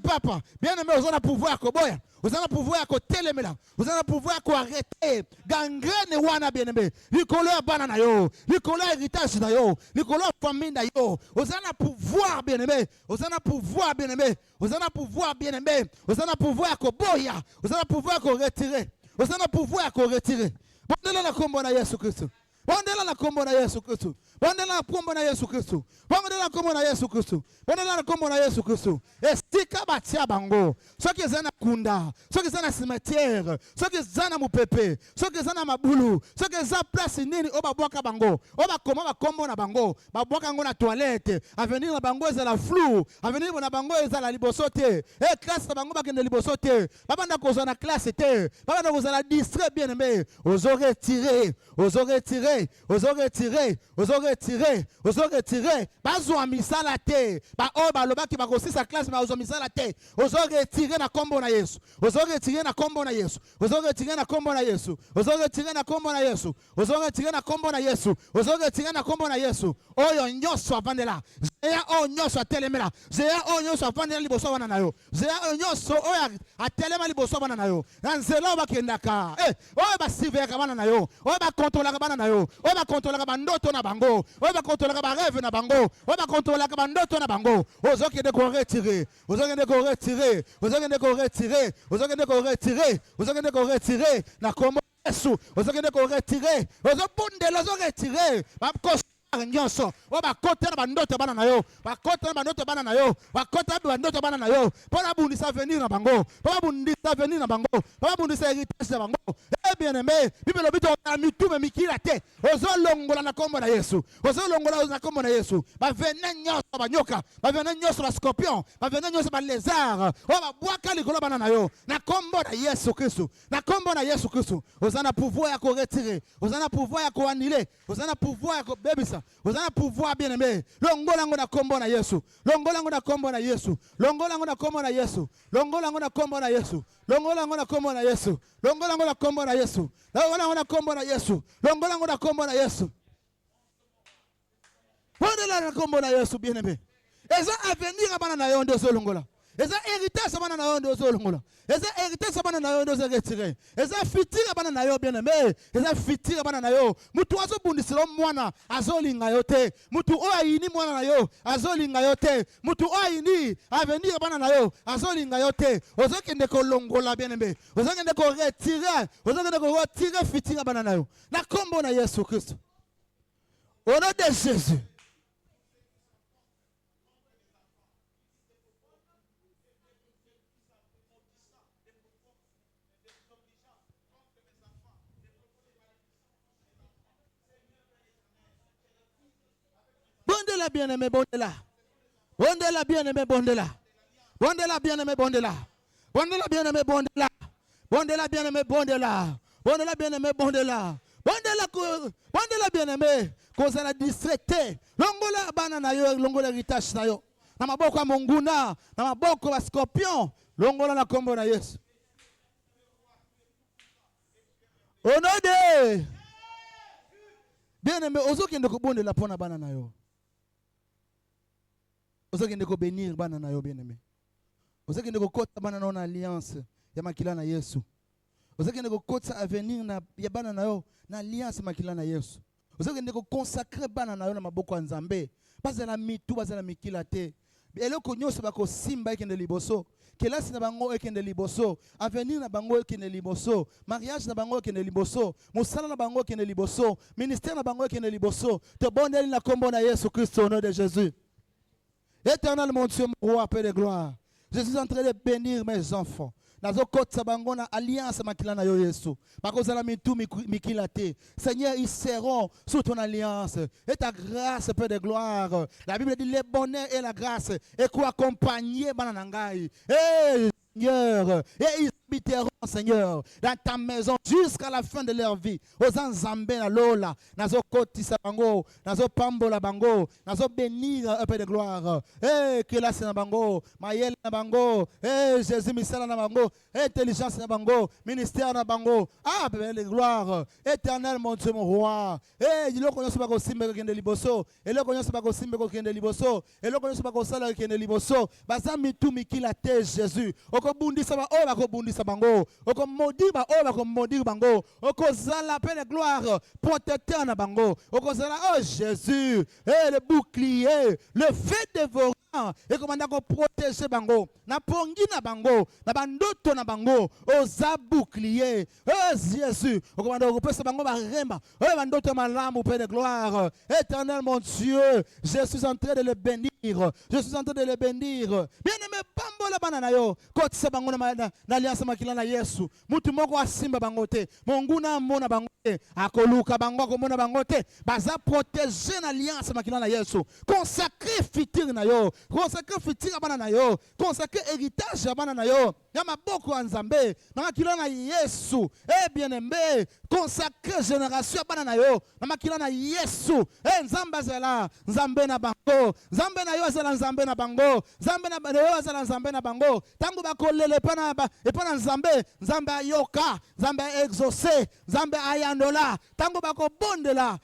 Papa. Bien-aimé, vous avez pouvoir ko boya, vous avez pouvoir ko telemela, vous avez pouvoir ko arrêter gangrène wana bien-aimé, likolo banana yo, likolo héritage na yo, likolo famille na yo, vous avez pouvoir bien-aimé, vous avez pouvoir bien-aimé, vous avez pouvoir bien-aimé, vous avez pouvoir ko boya, vous avez pouvoir ko retirer, vous avez pouvoir ko retirer. Bondela na kombo na Yesu Kristo. Bondela na kombo na Yesu Kristo. Bondela na kombo na Yesu Kristo. Bondela na kombo na Yesu Kristo. Bondela na kombo na Yesu Kristo. Estika batia bango. Soki zana kunda, soki zana cimetière, soki zana mupepe, soki zana mabulu, soki za place nini oba bwaka bango. Oba koma ba kombo na bango. Ba bwaka ngo na toilette. Avenir na bango ezala flou. Avenir na bango ezala liboso te. Classe na bango bakende liboso te. Babanda kozwa na classe te. Babanda kozala distrait bien-aimé. Ozo retirer. Bazwa misala te. Ba o ba loba ki ba kosisa classe ba ozo misala te. Ozo retirer na kombo na Yesu. Ozo retirer na kombo na Yesu. Ozo retirer na kombo na Yesu. Ozo retirer na kombo na Yesu. Ozo retirer na kombo na Yesu. Ozo retirer na kombo na Yesu. Oyo nyoso avandela. Zeya o nyoso atelemela. Zeya o nyoso avandela liboso wana na yo. Zeya o nyoso oya atelema liboso wana na yo. Nzela bakendaka. Oyo ba siveka bana na yo. Oyo ba contrôler bana na yo. Oyo ba contrôler ba ndoto na bango. Oyo ba contrôler ba rêve na bango. Oyo ba contrôler ba ndoto na bango. Ozokende ko retirer. Ozokende ko retirer. Ozokende ko retirer. Ozokende ko retirer. Ozokende ko retirer na kombo Yesu. Ozokende ko retirer. Ozobundela zo retirer. Ba nyonso o bakota na bandoto bana na yo bakota na bandoto bana na yo bakota na bandoto bana na yo pona bundisa avenir na bango pona bundisa avenir na bango pona bundisa héritage na bango bien aimé bible lobito na mitume mikila te ozolongola na kombo na Yesu ozolongola na kombo na Yesu bavene nyonso banyoka bavene nyonso ba scorpion bavene nyonso ba lézard o babwaka likolo bana na yo na kombo na Yesu Kristo na kombo na Yesu Kristo ozana pouvoir ya ko retirer ozana pouvoir ya ko annuler ozana pouvoir ya ko bebisa ozana pouvoir bien aimé longola ngo na kombo na Yesu longola ngo na kombo na Yesu longola ngo na kombo na Yesu longola ngo na kombo na Yesu longola ngo na kombo na Yesu longola ngo na kombo na Yesu longola ngo na kombo na Yesu longola ngo na kombo na Yesu pondela na kombo na Yesu bien aimé eza avenir abana na yo ndezo longola eza héritage abana na yo ndezo longola eza héritage abana na yo ndezo retirer eza futur abana na yo bien aimé eza futur abana na yo mutu azobundisira mwana azolinga yo te mutu o ayini mwana na yo azolinga yo te mutu o ayini avenir abana na yo azolinga yo te ozokende ko longola bien aimé ozokende ko retirer futur abana na yo na kombo na Yesu Kristo au nom de Jésus. Bondela bien-aimé, bondela. Bondela bien-aimé, bondela. Bondela bien-aimé, bondela. Bondela bien-aimé, bondela. Bondela bien-aimé, bondela. Bondela bien-aimé, bondela. Bondela bien-aimé, cause la distraité. Longola banana yo, longola héritage na yo. Na maboko ya monguna, na maboko ya scorpion. Longola na kombo na Yesu. Au nom de bien-aimé, ozokende ko bondela pona banana yo. Ozokende ko bénir bana na yo bien-aimé. Ozokende ko kota bana na alliance ya makila na Yesu. Ozokende ko kota avenir na ya bana na yo na alliance makila na Yesu. Ozokende ko consacrer bana na yo na maboko ya Nzambe. Bazala mitu bazala mikila te. Eloko nyonso bako simba ekende liboso. Kelasi na bango ekende liboso, avenir na bango ekende liboso, mariage na bango ekende liboso, musala na bango ekende liboso, ministère na bango ekende liboso. Te bondeli na kombo na Yesu Christ au nom de Jésus. Éternel mon Dieu, mon roi, Père de gloire, je suis en train de bénir mes enfants. Nazo kotsa bango na alliance makila na yo Yesu. Bakozala mitu mikila te. Seigneur, ils seront sous ton alliance. Et ta grâce, Père de gloire. La Bible dit le bonheur et la grâce et quoi accompagner bananangai. Et Seigneur, et ils habiteront, Seigneur, dans ta maison jusqu'à la fin de leur vie. Aux Nzambe na lola, nazo kotisa bango, nazo pambola bango, nazo bénir un peu de gloire. Eh, que la na bango, mayel na bango, eh, Jésus misala na bango, intelligence na bango, ministère na bango. Ah, bébé de gloire, éternel mon Dieu, mon roi. Eh, il ko nyoso bako simbe ko kende liboso, et le ko nyoso bako simbe ko kende liboso, et le ko nyoso bako sala ko kende liboso. Bazami tu mikila te Jésus. Okobundisa ba o bakobundisa bango. Okomodi ba o bakomodi bango. Okozala pe de gloire protecteur na bango. Okozala oh Jésus, eh le bouclier, le fait dévorant et commanda ko protéger bango. Na pongi na bango, na bandoto na bango, oza bouclier. Oh Jésus, okomanda ko pesa bango ba remba. Oh bandoto malamu pe de gloire. Éternel mon Dieu, je suis en train de le bénir. Je suis en train de le bénir. Bien-aimé pambola banana yo. Kotisa bango na alliance makila na Yesu. Mutu moko asimba bango te. Monguna mona bango te. Akoluka bango komona bango te. Baza protéger na alliance makila na Yesu. Consacrer futur na yo. Consacrer futur bana na yo. Consacrer héritage bana na yo. Ya maboko ya Nzambe. Na makila na Yesu. Eh bien-aimé, consacrer génération bana na yo. Na makila na Yesu. Eh Nzamba zela, Nzambe na bango. Nzambe na yo zela Nzambe na bango. Nzambe na yo zela Nzambe na bango. Tangu bakolele pana epana Nzambe, Nzambe ayoka, Nzambe exaucé, Nzambe ayandola. Tangu bakobondela,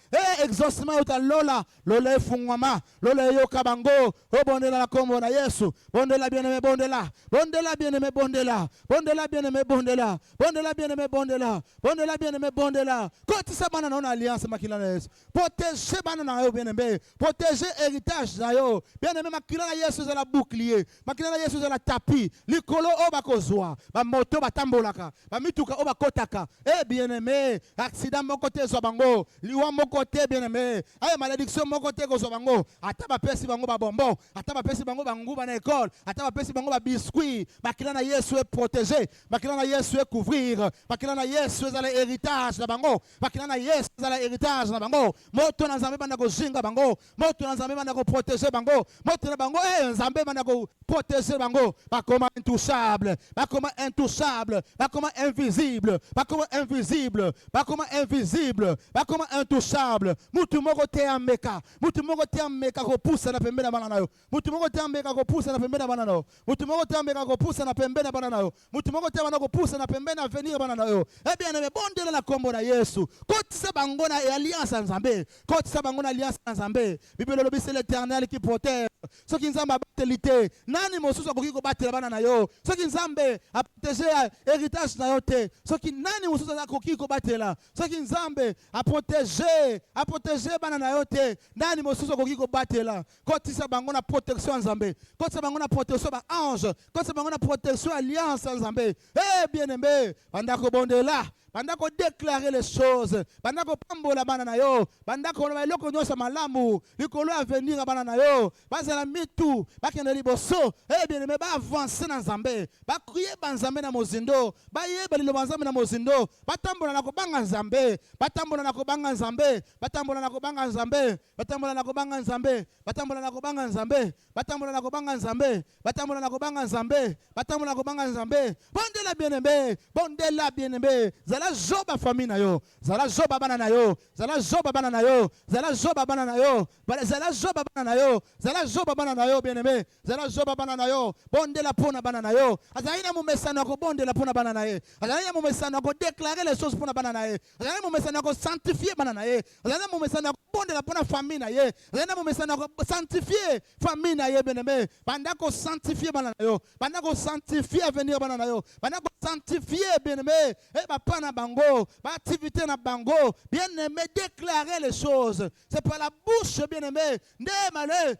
exaucement utalola, lola efungwama, lola yoka bango. O bondela na kombo na Yesu. Bondela bien-aimé bondela. Bondela bien-aimé bondela. Bondela bien-aimé bondela. Bondela bien-aimé bondela. Bondela bien-aimé bondela. Kotisa bana na alliance makila na Yesu. Protéger bana na yo bien-aimé. Protéger héritage na yo. Bien-aimé, makila na Yesu za la bouclier. Makila na Yesu za la tapis. Likolo o bakozwa. Ba moto batambolaka. Ba mituka o bakotaka. Eh bien-aimé, accident mon côté zo bango. Liwa mon côté bien-aimé. Ay malédiction mon côté ko zo bango. Ata ba pesi bango ba bonbon. Ata ba pesi bango bangu ba na école. Ata ba pesi bango ba biscuit. Makila na Yesu est protégé. Makila na Yesu est couvrir. Makila na Yesu za l'héritage na bango. Makila na Yesu za l'héritage na bango. Moto na Nzambe bana ko zinga bango. Moto na Nzambe bana ko protéger bango. Moto na bango Nzambe bana ko protéger bango. Pas comme intouchable. Pas comme intouchable. Pas comme invisible. Pas comme invisible. Pas comme invisible. Pas comme intouchable. Mutu moko te ameka. Mutu moko te ameka ko pousse na pembe na bana na yo. Mutu moko te ameka ko pousse na pembe na bana na yo. Mutu moko te ameka ko pousse na pembe na bana na yo. Mutu moko te ameka ko pousse na pembe na venir bana na yo. Eh bien aimé, bondela na kombo na Yesu. Kotisa bango na alliance na Nzambe. Kotisa bango na alliance na Nzambe. Bible lobi c'est l'Éternel qui protège. Ce qui Nzambe batelité. Nani mosusu akoki ko batela bana na yo. Ce qui Nzambe a protéger héritage na yo te. Ce qui nani mosusu akoki ko batela. Ce qui Nzambe a protéger bana na yo te. Nani mosusu akoki ko batela. Kotisa bango na protection Nzambe. Kotisa bango na protection ba ange. Kotisa bango na protection alliance Nzambe. Eh bien aimé, bandako bondela. Bandako déclarer les choses. Bandako pambola bana na yo. Bandako na eloko nyosa malamu. Likolo à venir bana na yo. Bazala mitu. Bakende liboso. Eh bien aimé, ba avancer na Nzambe. Ba crier ba Nzambe na mozindo. Ba yeba lilo Nzambe na mozindo. Batambola na ko banga Nzambe. Batambola na ko banga Nzambe. Batambola na ko banga Nzambe. Batambola na ko banga Nzambe. Batambola na ko banga Nzambe. Batambola na ko banga Nzambe. Batambola na ko banga Nzambe. Batambola na ko banga Nzambe. Bondela bien-aimé. Bondela bien-aimé. Zala zoba famille na yo. Zala zoba bana na yo. Zala zoba bana na yo. Zala zoba bana na yo. Zala zoba bana na yo. Zala zoba bana na yo bien-aimé. Zala zoba bana na yo. Bondela pona bana na yo. Azaina mu mesana ko bondela pona bana na ye. Azaina mu mesana ko déclarer les choses pona bana na ye. Azaina mu mesana ko sanctifier bana na ye. Azaina mu mesana ko bondela pona famille na ye. Azaina mu mesana ko sanctifier famille na ye bien-aimé. Banda ko sanctifier bana na yo. Banda ko sanctifier avenir bana na yo. Banda ko sanctifier bien-aimé. Eh ba pana bango, ba activité na bango. Bien-aimé, déclarer les choses. C'est par la bouche bien-aimé. Bien-aimé.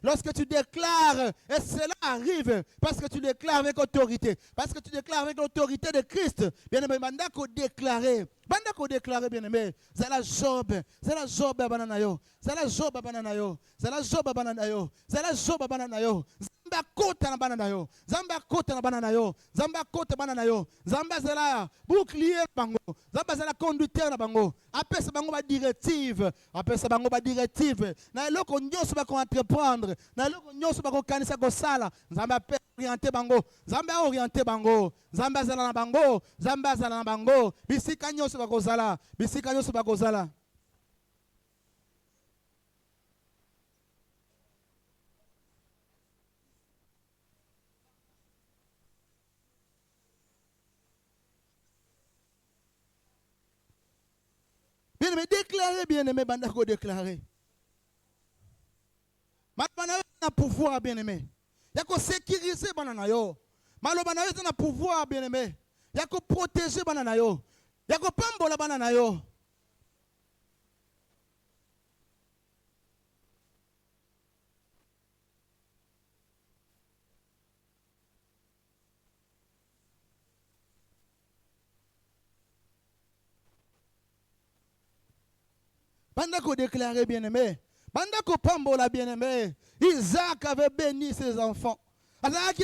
Lorsque tu déclares, et cela arrive parce que tu déclares avec autorité. Parce que tu déclares avec l'autorité de Christ. Bien-aimé, banda ko déclarer. Banda ko déclarer bien-aimé. Zala Job. Zala Job bananayo. Zala Job bananayo. Zala Job bananayo. Zala Job bananayo. Zamba kota na bananayo. Zamba kota na bananayo. Zamba kota bananayo. Zamba zala bouclier bango. Zamba zala conducteur na bango. Apesa bango ba directive. Apesa bango ba directive. Na eloko nyonso ba ko entreprendre. Na eloko nyonso ba ko kanisa ko sala. Zamba orienté bango. Zamba orienté bango. Zamba zala na bango. Zamba zala na bango. Bisika nyonso ba ko zala. Bisika nyonso ba ko zala. Bien-aimé, déclarez, bien-aimé, bandako déclarez. Malobana na pouvoir, bien-aimé. Yako sécuriser banana yo. Malobana na pouvoir, bien-aimé. Yako protéger banana yo. Yako pambola banana yo. Bandako déclaré bien-aimé. Bandako pambola bien-aimé. Isaac avait béni ses enfants. Isaac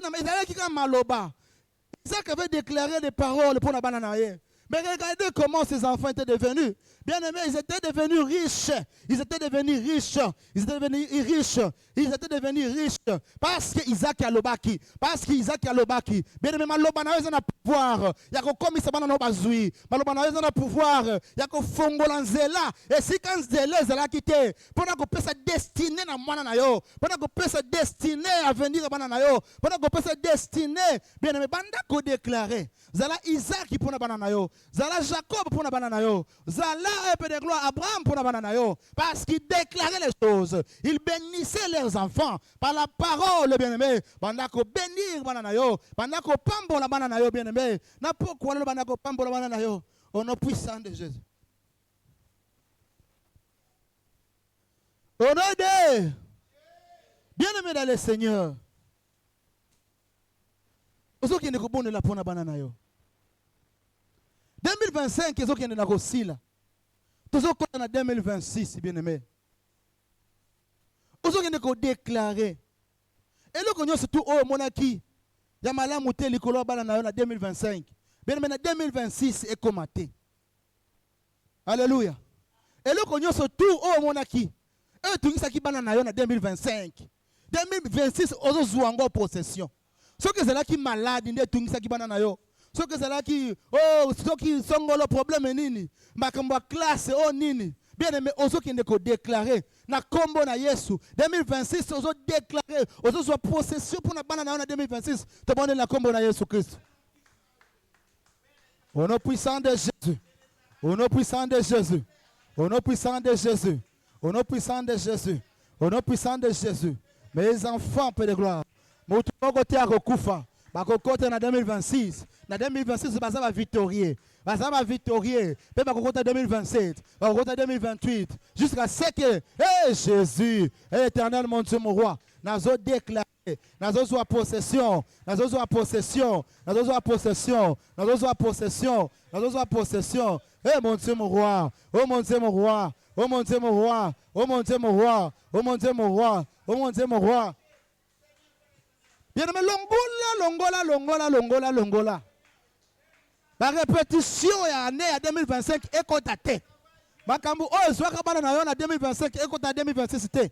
avait déclaré des paroles pour la banane. Mais regardez comment ces enfants étaient devenus. Bien aimés, ils étaient devenus riches. Ils étaient devenus riches. Ils étaient devenus riches. Ils étaient devenus riches. Parce que Isaac a l'obaki. Parce que Isaac a l'obaki. Bien aimé, malobana ils ont un pouvoir. Il y a comme ça banana bazui. Malobana ils ont un pouvoir. Il y a que fongolanzela. Et si quand zela zela quitté, pendant que peut se destiner na mwana na yo, pendant que peut se destiner à venir à banana yo, pendant que peut se destiner, bien aimé, banda ko déclarer. Zala Isaac pour na banana yo. Zala Jacob pour na banana yo. Zala épée de gloire Abraham pour na banana yo. Parce qu'il déclarait les choses. Il bénissait leurs enfants par la parole, bien-aimé. Bandako bénir banana yo. Bandako pambo la banana yo, bien-aimé. Na pourquoi le bandako pambo la banana yo. Au nom puissant de Jésus. Au nom de bien-aimé dans le Seigneur. Ozo qui ne ko bonne la pona banana yo. 2025 ezo qui ne na ko sila. Tozo ko na 2026 bien-aimé. Ozo qui ne ko déclarer. Et le konyo surtout au monaki. Ya malamu te likolo banana yo na 2025. Bien-aimé na 2026 est commenté. Alléluia. Et le konyo surtout au monaki. Et tout ça qui banana yo na 2025. 2026 ozo zouango possession. Ce que c'est là qui malade, il tout ça qui banana yo. Ce que c'est là qui ce qui sont le problème nini. Makamba classe oh nini. Bien aimé, ozo qui ne ko déclarer na kombo na Yesu. 2026 ozo déclarer, ozo soit possession pour na banana yo na 2026. Te bonne na kombo na Yesu Christ. Au nom puissant de Jésus. Au nom puissant de Jésus. Au nom puissant de Jésus. Au nom puissant de Jésus. Au nom puissant de Jésus. Mes enfants, Père de gloire. Mutu côté à Kokufa. Côté en 2026. En 2026, ça va victorier. Ça va victorier. Puis côté en 2027. Côté en 2028. Jusqu'à ce que, Jésus, éternel mon Dieu, mon roi, nous déclaré. Nous avons possession. Nous avons possession. Nous avons possession. Nous avons possession. Nous avons possession. Mon Dieu, mon roi. Oh mon Dieu, mon roi. Oh mon Dieu, mon roi. Oh mon Dieu, mon roi. Oh mon Dieu, mon roi. Oh mon Dieu, mon roi. Bien aimé, longola. La répétition est année à 2025 et contaté. Makambu, soit en 2025 et contaté 2026. Eh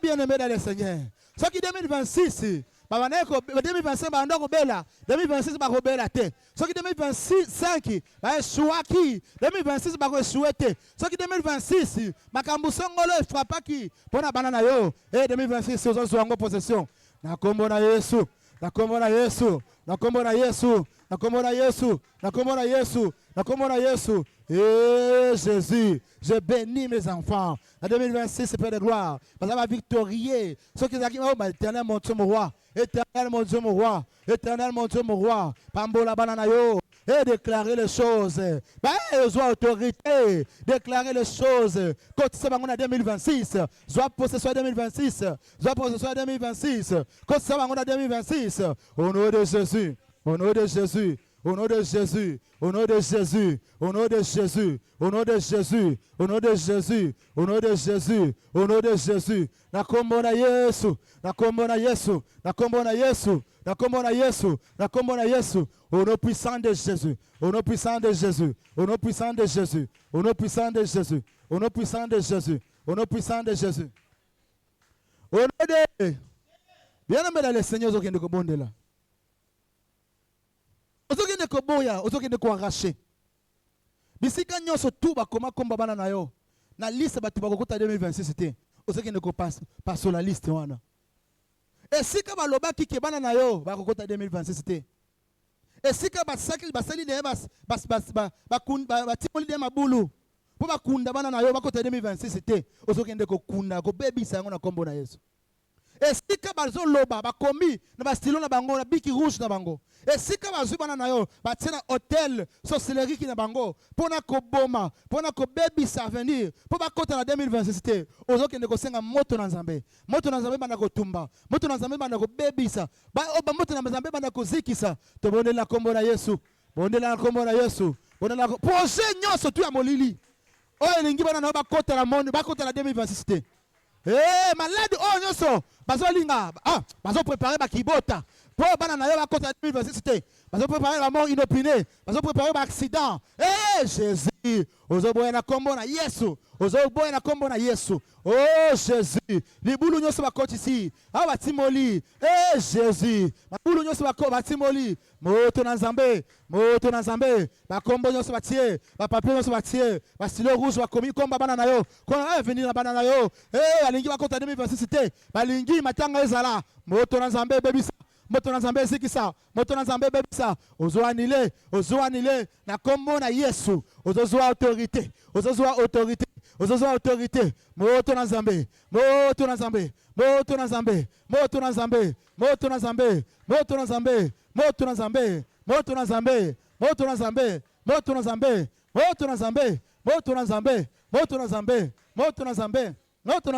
bien aimé dans le Seigneur. Ce qui 2026, 2025, 2026, ce qui 2025, 2026, 2026, Makambu Songolo frappe qui, pour la banane yo, et 2026, c'est en possession. Na kombo na Yesu, na kombo na Yesu, na kombo na Yesu, na kombo na Yesu, na kombo na Yesu, na kombo na Yesu. Et Jésus, je bénis mes enfants. En 2026, c'est Père de gloire. Parce que va victorier. Ceux qui disent, oh, éternel mon Dieu, mon roi. Éternel mon Dieu, mon roi. Éternel mon Dieu, mon roi. Pambola banana yo. Et déclarer les choses. Ils ont autorité. Déclarer les choses. Quand c'est en 2026, soit possession 2026. Soit possession 2026. Quand c'est en 2026. Au nom de Jésus. Au nom de Jésus. Au nom de Jésus, au nom de Jésus, au nom de Jésus, au nom de Jésus, au nom de Jésus, au nom de Jésus, au nom de Jésus. Na kombo na Yesu, na kombo na Yesu, na kombo na Yesu, na kombo na Yesu, na kombo na Yesu. Au nom puissant de Jésus, au nom puissant de Jésus, au nom puissant de Jésus, au nom puissant de Jésus, au nom puissant de Jésus, au nom puissant de Jésus. Au nom de bien-aimé dans le Seigneur, qui nous bonde là. Ozoki ne ko boya, ozoki ne ko arracher. Bisika nyonso tout ba koma komba bana na yo. Na liste ba tuba kokota 2026 c'était. Ozoki ne ko passe sur la liste wana. Et si ka ba loba ki ke bana na yo ba kokota 2026 c'était. Et si ka ba sakil ba sali ne ba timoli de mabulu. Po ba kunda bana na yo ba kokota 2026 c'était. Ozoki ne ko kunda ko baby sango na kombo na Yesu. Et si ka ba zo loba ba komi na ba stilo na bango na biki rouge na bango. Et si ka ba zubana na yo ba tina hôtel sorcellerie ki na bango pona ko boma pona ko baby sa venir po ba kota na 2026 c'était ozoki ne ko senga moto na Nzambe bana ko tumba moto na Nzambe bana ko baby sa ba moto na Nzambe bana ko zikisa to bonde la kombo na Yesu bonde la kombo na Yesu bonde la projet nyonso tu ya molili o elingi bana na ba kota na monde ba kota na 2026 c'était. Malade oh nyonso bazolinga bazo préparer ba kibota pour bana na yo ba kota 2026 c'était bazo préparer la mort inopinée bazo préparer ba accident Jésus ozo boya na kombo na Yesu ozo boya na kombo na Yesu oh Jésus libulu nyonso ba koti ici ba timoli Jésus libulu nyonso ba timoli moto na Nzambe ba kombo nyonso ba tie ba papier nyonso ba tie ba stylo rouge ba komi komba bana na yo ko venir na bana na yo alingi ba kota 2026 c'était balingi matanga ezala moto na Nzambe bebisa moto na Nzambe zikisa moto na Nzambe bebisa ozo anile na kombo na Yesu ozo autorité moto na Nzambe moto na Nzambe moto na Nzambe moto na Nzambe moto na Nzambe moto na Nzambe moto na Nzambe moto na Nzambe moto na Nzambe moto na Nzambe moto na Nzambe moto na Nzambe moto na Nzambe moto na Nzambe moto na Nzambe moto moto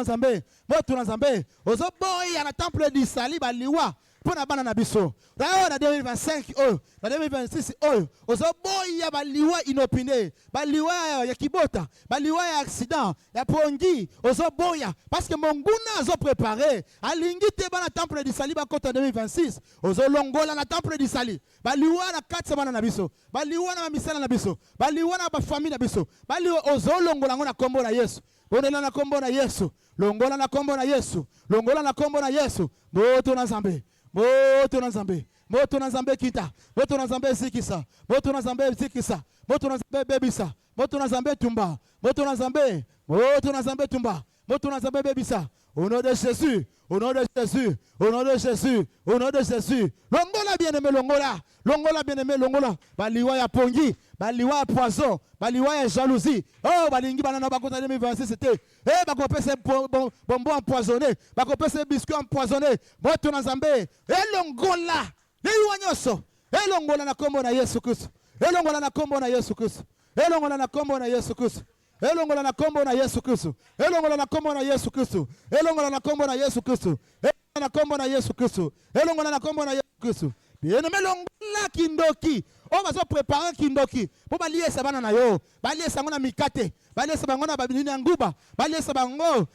na nzambe ozoboya na temple d'Isali baliwa pona bana na biso na 2025 na 2026 ozoboya baliwa inopine baliwa ya kibota baliwa ya accident ya pongi ozoboya parce que monguna azo préparer alingi te bana temple d'Isali bakota 2026 ozolongola na temple d'Isali baliwa na katsa bana na biso baliwa na misala na biso baliwa na ba famille na biso baliwa ozolongola ngona kombo na Yesu bonela na kombo na Yesu longola na kombo na Yesu longola na kombo na Yesu moto na nzambe moto na nzambe kita moto na nzambe sikisa moto na nzambe sikisa moto na nzambe bebisa moto na nzambe tumba moto na nzambe tumba moto na nzambe bebisa au nom de Jésus au nom de Jésus au nom de Jésus au nom de Jésus longola bien-aimé longola bien-aimé longola baliwa ya pongi baliwa ya poison baliwa ya jalousie balingi banana bakota 2026 c'était bakopesa bonbon empoisonné bakopesa biscuit empoisonné moto na nzambe elongola liwa nyoso elongola na kombo na Yesu Kristo elongola na kombo na Yesu Kristo elongola na kombo na Yesu Kristo elongola na kombo na Yesu Kristo elongola na kombo na Yesu Kristo elongola na kombo na Yesu Kristo elongola na kombo na Yesu Kristo elongola na kombo na Yesu Kristo bien-aimé longola kindoki bazo préparer kindoki po baliesa bana na yo baliesa ngona mikate baliesa bango na babini na nguba baliesa bango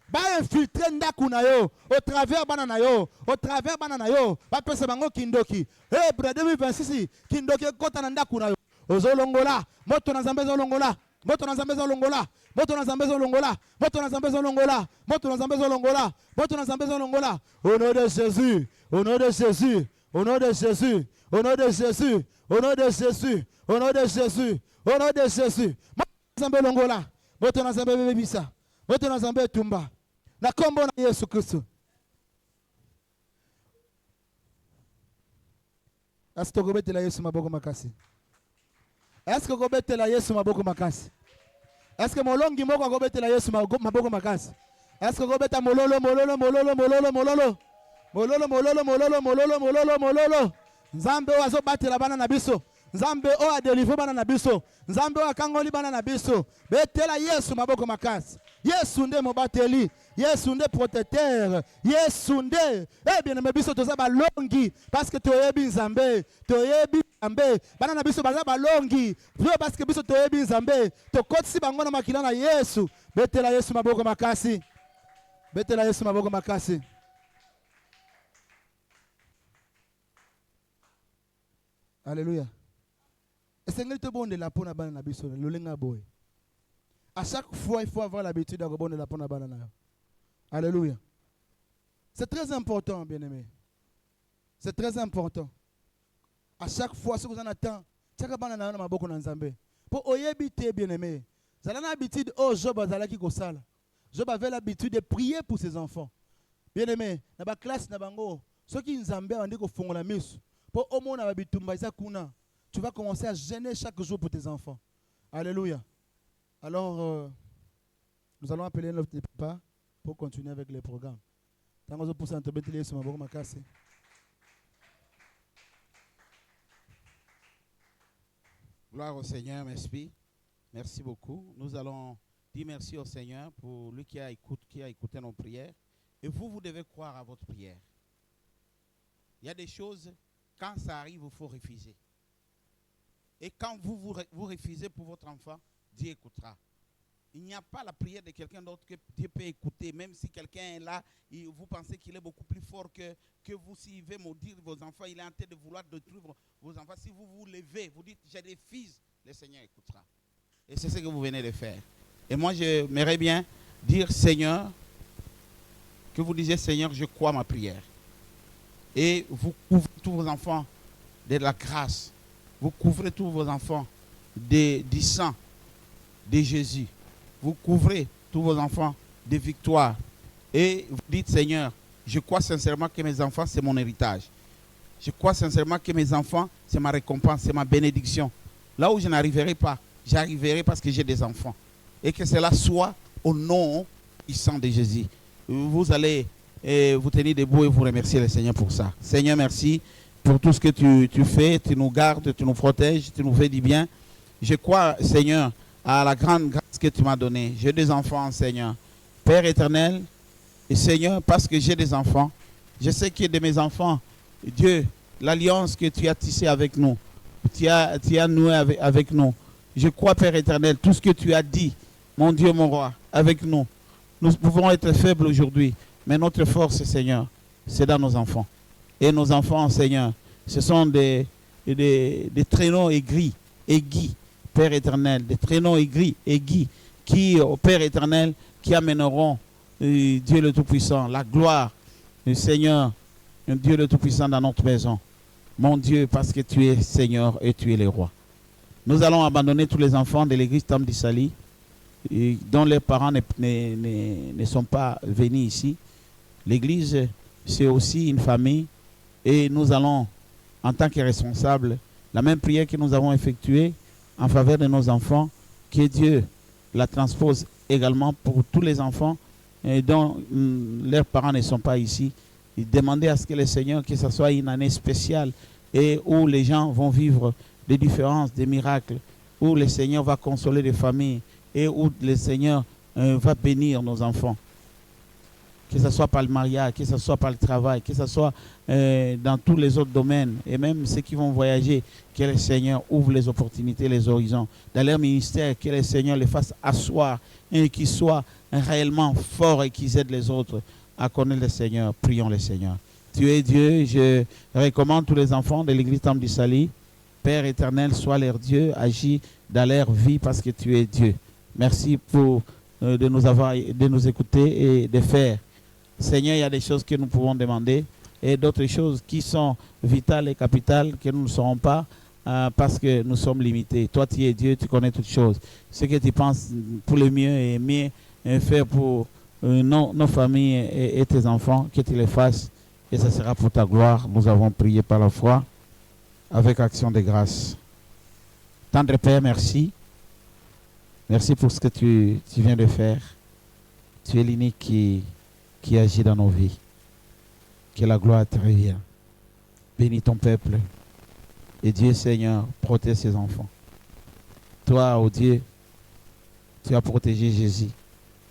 ba infiltrer ndaku na yo au travers bana na yo ba pesa bango kindoki brother 2026 kindoki kota na ndaku na yo ozolongola moto na nzambe zolongola moto na nzambe zolongola moto na nzambe zolongola moto na nzambe zolongola moto na nzambe zolongola moto na nzambe zolongola au nom de Jésus au nom de Jésus au nom de Jésus au nom de Jésus au nom de Jésus au nom de Jésus au nom de Jésus moto na nzambe longola moto na nzambe bebisa moto na nzambe tumba na kombo na Yesu Kristo asitokobetela Yesu maboko makasi est-ce que kobetela Yesu maboko makasi est-ce que molongi moko akobetela Yesu maboko makasi est-ce que kobeta mololo nzambe o azobatela bana na biso nzambe o adelivre bana na biso nzambe o akangoli bana na biso betela Yesu maboko makasi Yesu nde mobateli Yesu nde protecteur Yesu nde bien-aimé biso toza balongi parce que toyebi nzambe bana na biso baza balongi parce que biso toyebi nzambe tokotisi bango na makila na Yesu betela Yesu maboko makasi betela Yesu maboko makasi Alléluia. Esengeli to bonde la pona bana na biso lolenga boy. À chaque fois il faut avoir l'habitude de bonde la pona bana na. Alléluia. C'est très important bien-aimé. C'est très important. À chaque fois ce que vous en attend, tchaka bana na maboko na nzambe. Po oyebi te bien-aimé. Zala na habitude Job azala ki kosala. Job avait l'habitude de prier pour ses enfants. Bien-aimé, na ba classe na bango, ceux qui nzambe andi ko fongola misu. Tu vas commencer à gêner chaque jour pour tes enfants. Alléluia. Alors, nous allons appeler notre papa pour continuer avec les programmes. Gloire au Seigneur, merci. Merci beaucoup. Nous allons dire merci au Seigneur pour lui qui a écouté nos prières. Et vous devez croire à votre prière. Il y a des choses... Quand ça arrive, il faut refuser. Et quand vous refusez pour votre enfant, Dieu écoutera. Il n'y a pas la prière de quelqu'un d'autre que Dieu peut écouter. Même si quelqu'un est là, vous pensez qu'il est beaucoup plus fort que vous. S'il veut maudire vos enfants, il est en train de vouloir détruire vos enfants. Si vous vous levez, vous dites, j'ai des fils, le Seigneur écoutera. Et c'est ce que vous venez de faire. Et moi, j'aimerais bien dire, Seigneur, que vous disiez, Seigneur, je crois ma prière. Et vous couvrez tous vos enfants de la grâce. Vous couvrez tous vos enfants du sang de Jésus. Vous couvrez tous vos enfants de victoire. Et vous dites, Seigneur, je crois sincèrement que mes enfants, c'est mon héritage. Je crois sincèrement que mes enfants, c'est ma récompense, c'est ma bénédiction. Là où je n'arriverai pas, j'arriverai parce que j'ai des enfants. Et que cela soit au nom puissant de Jésus. Vous allez... Et vous tenez debout et vous remerciez le Seigneur pour ça. Seigneur, merci pour tout ce que tu fais. Tu nous gardes, tu nous protèges, tu nous fais du bien. Je crois, Seigneur, à la grande grâce que tu m'as donnée. J'ai des enfants, Seigneur. Père éternel, et Seigneur, parce que j'ai des enfants, je sais que de mes enfants, Dieu, l'alliance que tu as tissée avec nous, tu as noué avec nous. Je crois, Père éternel, tout ce que tu as dit, mon Dieu, mon roi, avec nous. Nous pouvons être faibles aujourd'hui, mais notre force, Seigneur, c'est dans nos enfants. Et nos enfants, Seigneur, ce sont des traîneaux aigris, Père éternel, des traîneaux aigris, qui, au Père éternel, qui amèneront Dieu le Tout-Puissant, la gloire du Seigneur, Dieu le Tout-Puissant dans notre maison. Mon Dieu, parce que tu es Seigneur et tu es le roi. Nous allons abandonner tous les enfants de l'église Temple du Salut, dont les parents ne sont pas venus ici. L'église, c'est aussi une famille et nous allons, en tant que responsables, la même prière que nous avons effectuée en faveur de nos enfants, que Dieu la transpose également pour tous les enfants dont leurs parents ne sont pas ici. Demander à ce que le Seigneur, que ce soit une année spéciale et où les gens vont vivre des différences, des miracles, où le Seigneur va consoler les familles et où le Seigneur va bénir nos enfants. Que ce soit par le mariage, que ce soit par le travail, que ce soit dans tous les autres domaines, et même ceux qui vont voyager, que le Seigneur ouvre les opportunités, les horizons. Dans leur ministère, que le Seigneur les fasse asseoir et qu'ils soient réellement forts et qu'ils aident les autres à connaître le Seigneur. Prions le Seigneur. Tu es Dieu, je recommande tous les enfants de l'église Temple du Salut. Père éternel, sois leur Dieu, agis dans leur vie parce que tu es Dieu. Merci pour de nous écouter et de faire. Seigneur, il y a des choses que nous pouvons demander et d'autres choses qui sont vitales et capitales que nous ne saurons pas parce que nous sommes limités. Toi, tu es Dieu, tu connais toutes choses. Ce que tu penses pour le mieux et mieux faire pour nos familles et tes enfants, que tu les fasses et ça sera pour ta gloire. Nous avons prié par la foi avec action de grâce. Tendre Père, merci. Merci pour ce que tu viens de faire. Tu es l'unique qui agit dans nos vies. Que la gloire te revienne. Bénis ton peuple. Et Dieu Seigneur, protège ses enfants. Toi, oh Dieu, tu as protégé Jésus.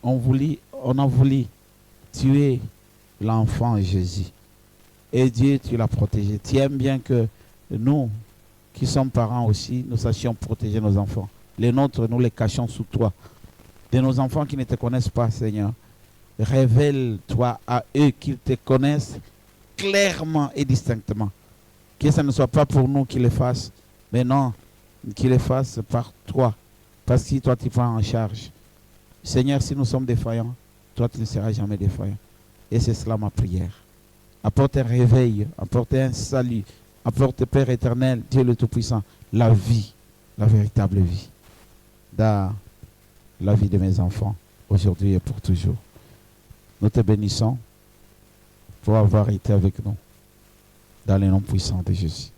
On a voulu tuer l'enfant Jésus. Et Dieu, tu l'as protégé. Tu aimes bien que nous, qui sommes parents aussi, nous sachions protéger nos enfants. Les nôtres, nous les cachons sous toi. De nos enfants qui ne te connaissent pas, Seigneur, révèle-toi à eux qu'ils te connaissent clairement et distinctement. Que ce ne soit pas pour nous qu'ils les fassent, mais non, qu'ils les fassent par toi. Parce que toi, tu prends en charge. Seigneur, si nous sommes défaillants, toi, tu ne seras jamais défaillant. Et c'est cela ma prière. Apporte un réveil, apporte un salut, apporte, Père éternel, Dieu le Tout-Puissant, la vie, la véritable vie, dans la vie de mes enfants, aujourd'hui et pour toujours. Nous te bénissons pour avoir été avec nous dans le nom puissant de Jésus.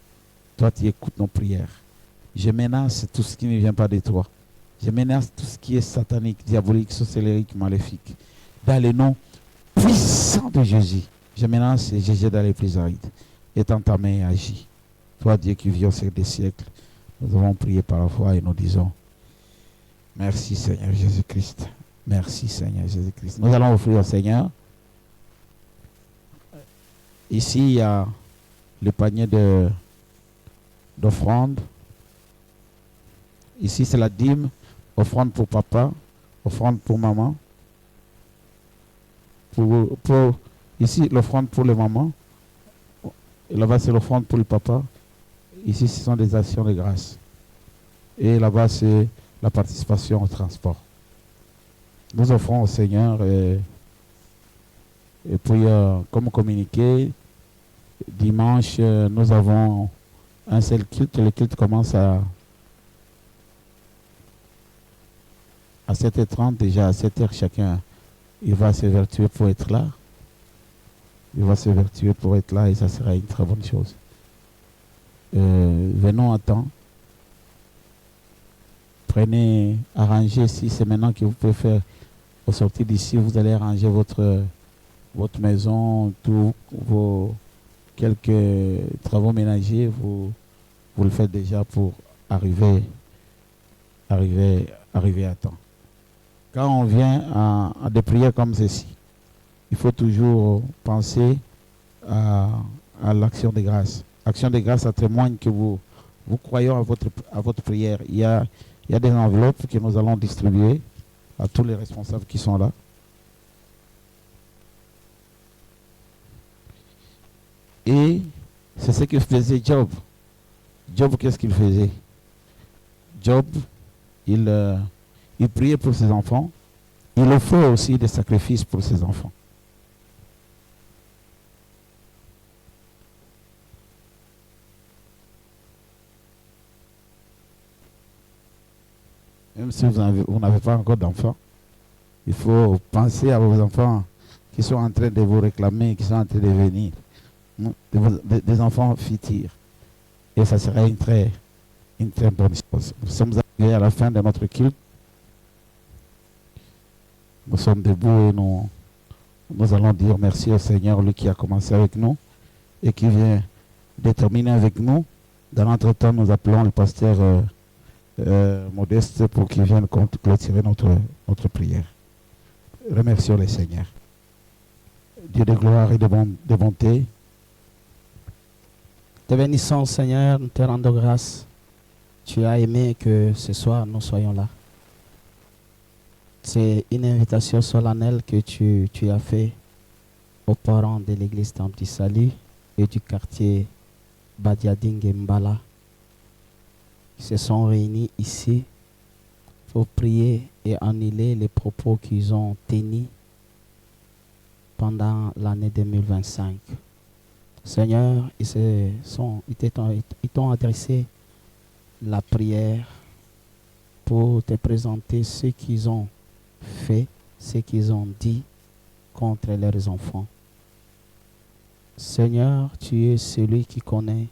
Toi, tu écoutes nos prières. Je menace tout ce qui ne vient pas de toi. Je menace tout ce qui est satanique, diabolique, sorcellerie, maléfique. Dans le nom puissant de Jésus, je menace et je jette dans les plus arides. Étends ta main et agis. Toi, Dieu qui vis au siècle des siècles, nous avons prié par la foi et nous disons merci Seigneur Jésus-Christ. Merci Seigneur Jésus-Christ. Nous allons offrir au Seigneur. Ici, il y a le panier d'offrande. Ici, c'est la dîme. Offrande pour papa. Offrande pour maman. Ici, l'offrande pour les mamans. Là-bas, c'est l'offrande pour le papa. Ici, ce sont des actions de grâce. Et là-bas, c'est la participation au transport. Nous offrons au Seigneur et puis, comme communiqué, dimanche, nous avons un seul culte. Le culte commence à 7h30, déjà à 7h, chacun il va s'évertuer pour être là. Il va s'évertuer pour être là et ça sera une très bonne chose. Venons à temps. Prenez, arrangez si c'est maintenant que vous pouvez faire au sortir d'ici, vous allez arranger votre maison, tous vos quelques travaux ménagers, vous le faites déjà pour arriver à temps. quand on vient à des prières comme ceci, il faut toujours penser à l'action de grâce. Action de grâce, ça témoigne que vous croyez à votre prière. Il y a des enveloppes que nous allons distribuer à tous les responsables qui sont là. Et c'est ce que faisait Job. Job, qu'est-ce qu'il faisait? Job, il priait pour ses enfants. Il offrait aussi des sacrifices pour ses enfants. Même si vous n'avez pas encore d'enfants, il faut penser à vos enfants qui sont en train de vous réclamer, qui sont en train de venir. Des enfants futurs. Et ça serait une très bonne chose. Nous sommes arrivés à la fin de notre culte. Nous sommes debout et nous allons dire merci au Seigneur, lui qui a commencé avec nous et qui vient de terminer avec nous. Dans notre temps, nous appelons le pasteur Modeste pour qu'il vienne clôturer notre prière. Remercions le Seigneur. Dieu de gloire et de bonté. Te bénissons, Seigneur, nous te rendons grâce. Tu as aimé que ce soir nous soyons là. C'est une invitation solennelle que tu as fait aux parents de l'église Temple du Salut et du quartier Badiading et Mbala. Ils se sont réunis ici pour prier et annuler les propos qu'ils ont tenus pendant l'année 2025. Seigneur, ils t'ont adressé la prière pour te présenter ce qu'ils ont fait, ce qu'ils ont dit contre leurs enfants. Seigneur, tu es celui qui connaît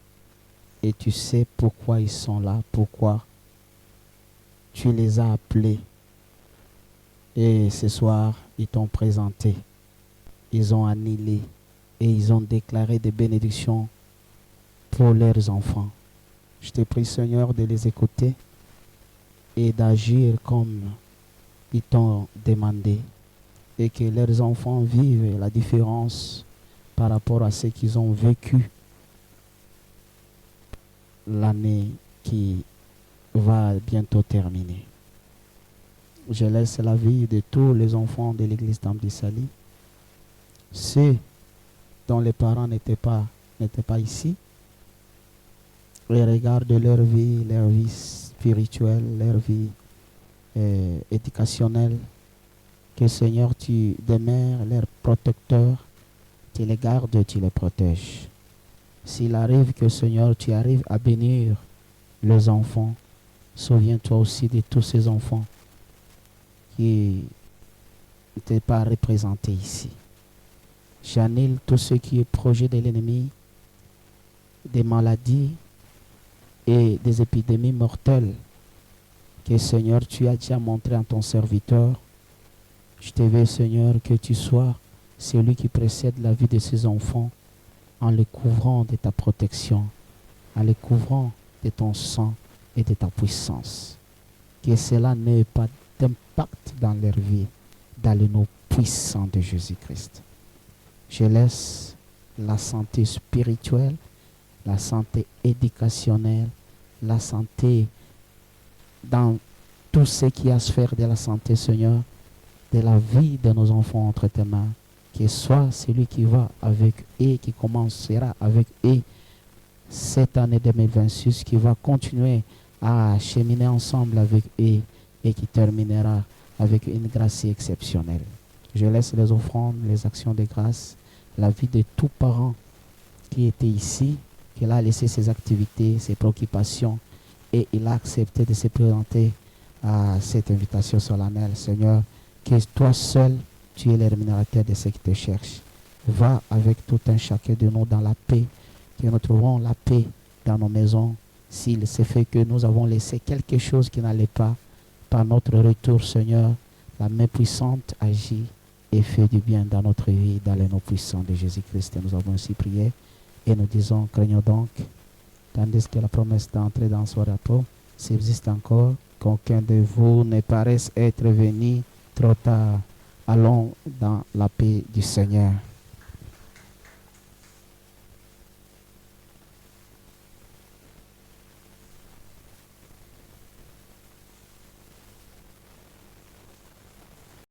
et tu sais pourquoi ils sont là, pourquoi tu les as appelés. Et ce soir, ils t'ont présenté, ils ont annulé et ils ont déclaré des bénédictions pour leurs enfants. Je te prie, Seigneur, de les écouter et d'agir comme ils t'ont demandé et que leurs enfants vivent la différence par rapport à ce qu'ils ont vécu l'année qui va bientôt terminer. Je laisse la vie de tous les enfants de l'église Temple du Salut, ceux dont les parents n'étaient pas ici, et regarde leur vie spirituelle, leur vie éducationnelle, que Seigneur, tu demeures leur protecteur, tu les gardes, tu les protèges. S'il arrive que Seigneur, tu arrives à bénir les enfants, souviens-toi aussi de tous ces enfants qui n'étaient pas représentés ici. J'annule tout ce qui est projet de l'ennemi, des maladies et des épidémies mortelles que Seigneur, tu as déjà montré à ton serviteur. Je te veux, Seigneur, que tu sois celui qui précède la vie de ces enfants en les couvrant de ta protection, en les couvrant de ton sang et de ta puissance. Que cela n'ait pas d'impact dans leur vie, dans le nom puissant de Jésus-Christ. Je laisse la santé spirituelle, la santé éducationnelle, la santé dans tout ce qui a sphère de la santé, Seigneur, de la vie de nos enfants entre tes mains. Que soit celui qui va avec eux, qui commencera avec eux cette année 2026, qui va continuer à cheminer ensemble avec eux et qui terminera avec une grâce exceptionnelle. Je laisse les offrandes, les actions de grâce, la vie de tous parents qui étaient ici, qu'il a laissé ses activités, ses préoccupations et il a accepté de se présenter à cette invitation solennelle. Seigneur, que toi seul, tu es le rémunérateur de ceux qui te cherchent. Va avec tout un chacun de nous dans la paix, que nous trouvons la paix dans nos maisons. S'il s'est fait que nous avons laissé quelque chose qui n'allait pas, par notre retour, Seigneur, la main puissante agit et fait du bien dans notre vie, dans le nom puissant de Jésus-Christ. Nous avons ainsi prié et nous disons, craignons donc, tandis que la promesse d'entrer dans son repos subsiste encore, qu'aucun de vous ne paraisse être venu trop tard. Allons dans la paix du Seigneur.